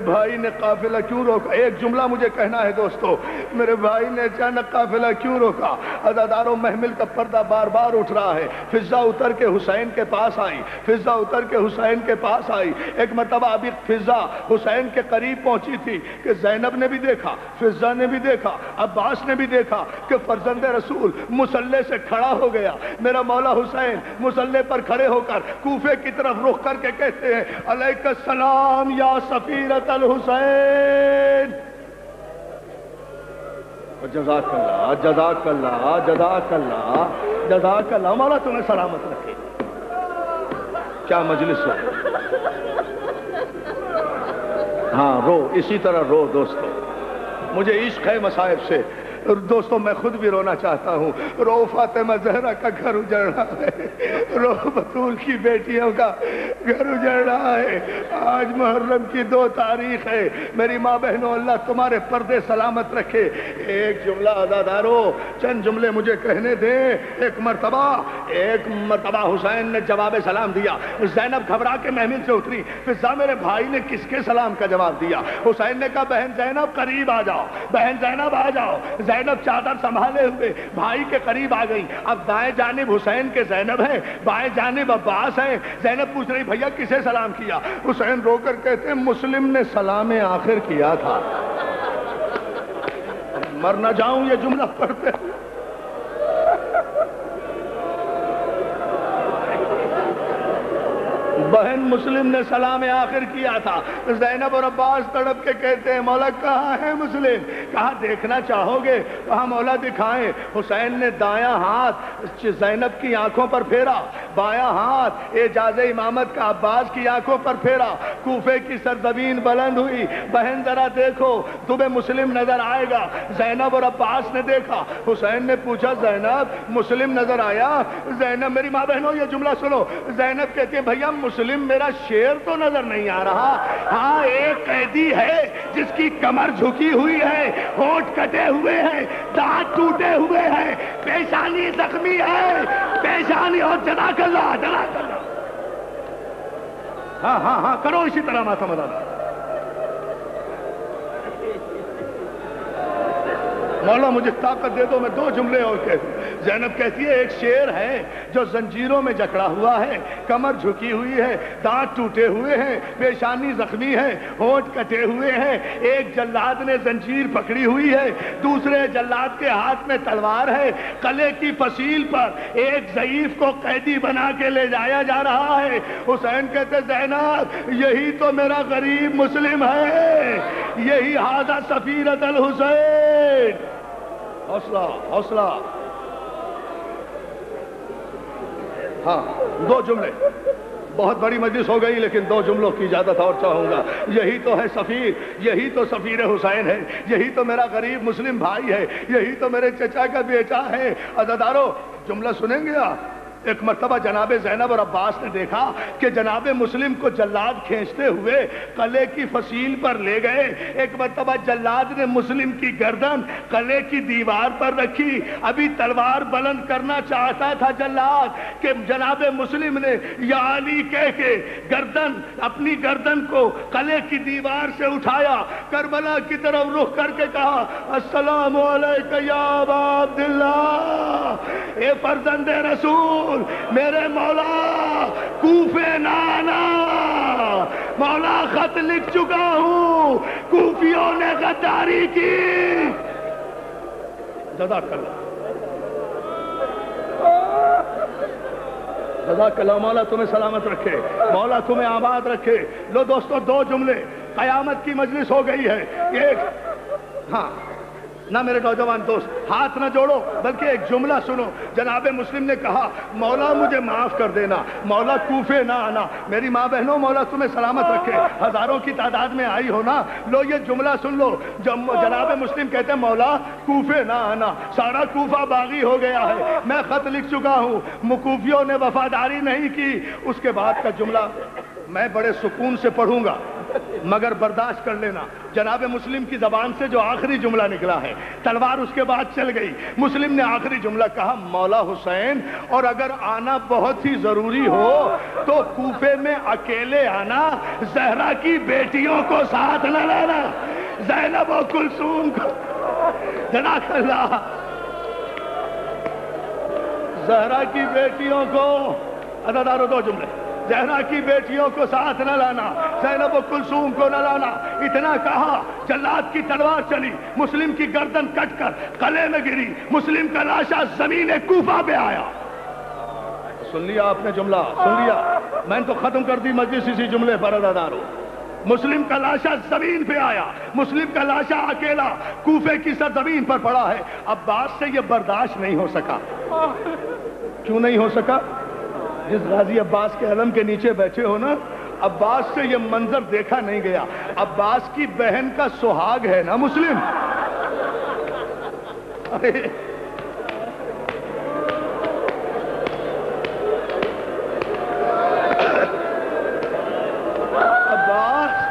بھائی نے قافلہ کیوں روکا. ایک جملہ مجھے کہنا ہے دوستو, میرے بھائی نے اچانک قافلہ کیوں روکا. عزاداروں محمل کا پردہ بار بار اٹھ رہا ہے. فضا اتر کے حسین کے پاس آئی, فضا اتر کے حسین کے پاس آئی. ایک مرتبہ ابھی فضا حسین کے قریب پہنچی تھی کہ زینب نے بھی دیکھا, فضا نے بھی دیکھا, عباس نے بھی دیکھا کہ فرزند رسول مصلی سے کھڑا ہو گیا. میرا مولا حسین مصلی پر کھڑے ہو کر کوفے کی طرف رخ کر کے کہتے ہیں علیک السلام یا سفیرۃ الحسین. جزاک اللہ جزاک اللہ جزاک اللہ جزاک اللہ. مولا تمہیں سلامت رکھے. کیا مجلس ہو. ہاں رو, اسی طرح رو دوستو. مجھے عشق ہے مصائب سے دوستو, میں خود بھی رونا چاہتا ہوں. رو فاطمہ زہرا کا گھر اجڑ رہا ہے, رو بطول کی بیٹیوں کا گھر اجڑ رہا ہے. آج محرم کی 2 تاریخ ہے. میری ماں بہنوں اللہ تمہارے پردے سلامت رکھے. ایک جملہ عزادارو, چند جملے مجھے کہنے دیں. ایک مرتبہ حسین نے جواب سلام دیا. زینب گھبرا کے محمل سے اتری. فضا میرے بھائی نے کس کے سلام کا جواب دیا. حسین نے کہا بہن زینب قریب آ جاؤ, بہن زینب آ جاؤ. زینب چادر سنبھالے ہوئے بھائی کے قریب آ گئی. اب دائیں جانب حسین کے زینب ہے, بائیں جانب عباس ہے. زینب پوچھ رہی بھیا کسے سلام کیا. حسین رو کر کہتے ہیں مسلم نے سلام آخر کیا تھا. مر نہ جاؤں یہ جملہ پڑھتے. بہن مسلم نے سلام آخر کیا تھا. زینب اور عباس تڑپ کے کہتے ہیں مولا کہاں ہے مسلم. کہا دیکھنا چاہو گے کہاں مولا دکھائیں. حسین نے دایاں ہاتھ زینب کی آنکھوں پر پھیرا, بایاں ہاتھ اعجاز امامت کا عباس کی آنکھوں پر پھیرا. کوفے کی سرزمین بلند ہوئی. بہن ذرا دیکھو تمہیں مسلم نظر آئے گا. زینب اور عباس نے دیکھا. حسین نے پوچھا زینب مسلم نظر آیا. زینب میری ماں بہنوں یہ جملہ سنو. زینب کہتی ہے بھیا مسلم میرا شیر تو نظر نہیں آ رہا. ہاں ایک قیدی ہے جس کی کمر جھکی ہوئی ہے, ہونٹ کٹے ہوئے ہیں, دانت ٹوٹے ہوئے ہیں, پیشانی زخمی ہے, پیشانی. اور جزاک اللہ جزاک اللہ. ہاں ہاں ہاں کرو اسی طرح ماتم ادا. مولا مجھے طاقت دے دو میں 2 جملے اور کہتا ہوں. زینب کہتی ہے ایک شیر ہے جو زنجیروں میں جکڑا ہوا ہے, کمر جھکی ہوئی ہے, دانت ٹوٹے ہوئے ہیں, پیشانی زخمی ہے, ہونٹ کٹے ہوئے ہیں. ایک جلاد نے زنجیر پکڑی ہوئی ہے, دوسرے جلاد کے ہاتھ میں تلوار ہے. قلعے کی فصیل پر ایک ضعیف کو قیدی بنا کے لے جایا جا رہا ہے. حسین کہتے زینب یہی تو میرا غریب مسلم ہے, یہی ھذا سفیرۃ الحسین. حوصلہ حوصلہ. ہاں 2 جملے, بہت بڑی مجلس ہو گئی لیکن 2 جملوں کی اجازت اور چاہوں گا. یہی تو ہے سفیر, یہی تو سفیر حسین ہے, یہی تو میرا غریب مسلم بھائی ہے, یہی تو میرے چچا کا بیٹا ہے. عزادارو جملہ سنیں گے آپ. ایک مرتبہ جناب زینب اور عباس نے دیکھا کہ جناب مسلم کو جلاد کھینچتے ہوئے قلعے کی فصیل پر لے گئے. ایک مرتبہ جلاد نے مسلم کی گردن قلعے کی دیوار پر رکھی. ابھی تلوار بلند کرنا چاہتا تھا جلاد کہ جناب مسلم نے یا علی کہہ کے اپنی گردن کو قلعے کی دیوار سے اٹھایا, کربلا کی طرف رخ کر کے کہا السلام علیکم یا ابا عبداللہ, اے فرزند رسول میرے مولا کوفے نہ آنا, مولا خط لکھ چکا ہوں, کوفیوں نے غداری کی. جزاک اللہ, جزاک اللہ, مولا تمہیں سلامت رکھے, مولا تمہیں آباد رکھے. لو دوستو, دو جملے, قیامت کی مجلس ہو گئی ہے. ایک ہاں نہ میرے نوجوان دوست ہاتھ نہ جوڑو بلکہ ایک جملہ سنو. جناب مسلم نے کہا مولا مجھے معاف کر دینا, مولا کوفے نہ آنا. میری ماں بہنوں, مولا تمہیں سلامت رکھے, ہزاروں کی تعداد میں آئی ہو نا, لو یہ جملہ سن لو. جناب مسلم کہتے ہیں مولا کوفے نہ آنا, سارا کوفہ باغی ہو گیا ہے, میں خط لکھ چکا ہوں, کوفیوں نے وفاداری نہیں کی. اس کے بعد کا جملہ میں بڑے سکون سے پڑھوں گا مگر برداشت کر لینا. جناب مسلم کی زبان سے جو آخری جملہ نکلا ہے, تلوار اس کے بعد چل گئی. مسلم نے آخری جملہ کہا مولا حسین, اور اگر آنا بہت ہی ضروری ہو تو کوفے میں اکیلے آنا, زہرا کی بیٹیوں کو ساتھ نہ لانا, زینب و کلثوم کو. جزاک اللہ. زہرا کی بیٹیوں کو, ادادارو دو جملے, زہرا کی بیٹیوں کو ساتھ نہ لانا, زینب و کلثوم کو نہ لانا. اتنا کہا, جلاد کی تلوار چلی, مسلم کی گردن کٹ کر قلعے میں گری, مسلم کا لاشا زمین کوفہ پہ آیا. سن لیا آپ نے جملہ, سن لیا, میں نے تو ختم کر دی مجلس اسی جملے پر. ادادارو, مسلم کا لاشا زمین پہ آیا, مسلم کا لاشا اکیلا کوفے کی سرزمین پر پڑا ہے. عباس سے یہ برداشت نہیں ہو سکا. کیوں نہیں ہو سکا؟ جس غازی عباس کے علم کے نیچے بیٹھے ہو نا, عباس سے یہ منظر دیکھا نہیں گیا. عباس کی بہن کا سہاگ ہے نا مسلم. عباس,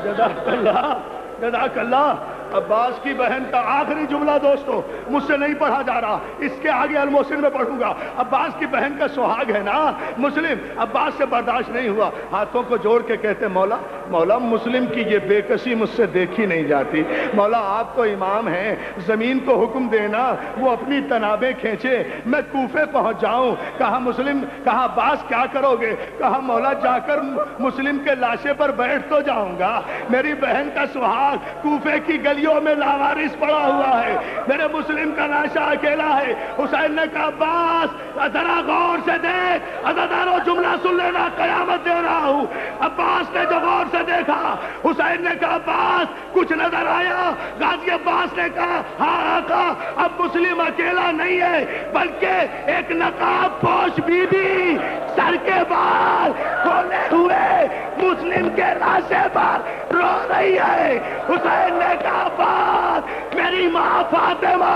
جزاک اللہ, جزاک اللہ. عباس کی بہن کا آخری جملہ دوستو مجھ سے نہیں پڑھا جا رہا, اس کے آگے الموسم میں پڑھوں گا. عباس کی بہن کا سہاگ ہے نا مسلم. عباس سے برداشت نہیں ہوا, ہاتھوں کو جوڑ کے کہتے مولا, مولا مسلم کی یہ بے کسی مجھ سے دیکھی نہیں جاتی. مولا آپ تو امام ہیں, زمین کو حکم دینا وہ اپنی تنابیں کھینچے, میں کوفے پہنچ جاؤں. کہا مسلم, کہا عباس کیا کرو گے؟ کہا مولا جا کر مسلم کے لاشے پر بیٹھ تو جاؤں گا, میری بہن کا سہاگ کوفے کی گلی میں لاوارث پڑا ہوا ہے, میرے مسلم کا لاشا اکیلا ہے. حسین نے کہا عباس ذرا غور سے دیکھ. عزادارو جملہ سن لینا, قیامت دے رہا ہوں. عباس نے جو غور سے دیکھا, حسین نے کہا عباس کچھ نظر آیا؟ غازی عباس نے کہا ہاں آقا, اب مسلم اکیلا نہیں ہے بلکہ ایک نقاب پوش بی بی سر کے بال کھولے ہوئے مسلم کے لاشے پر رو رہی ہے. حسین نے کہا عباس میری ماں فاطمہ,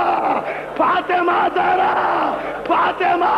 فاطمہ زہرا, فاطمہ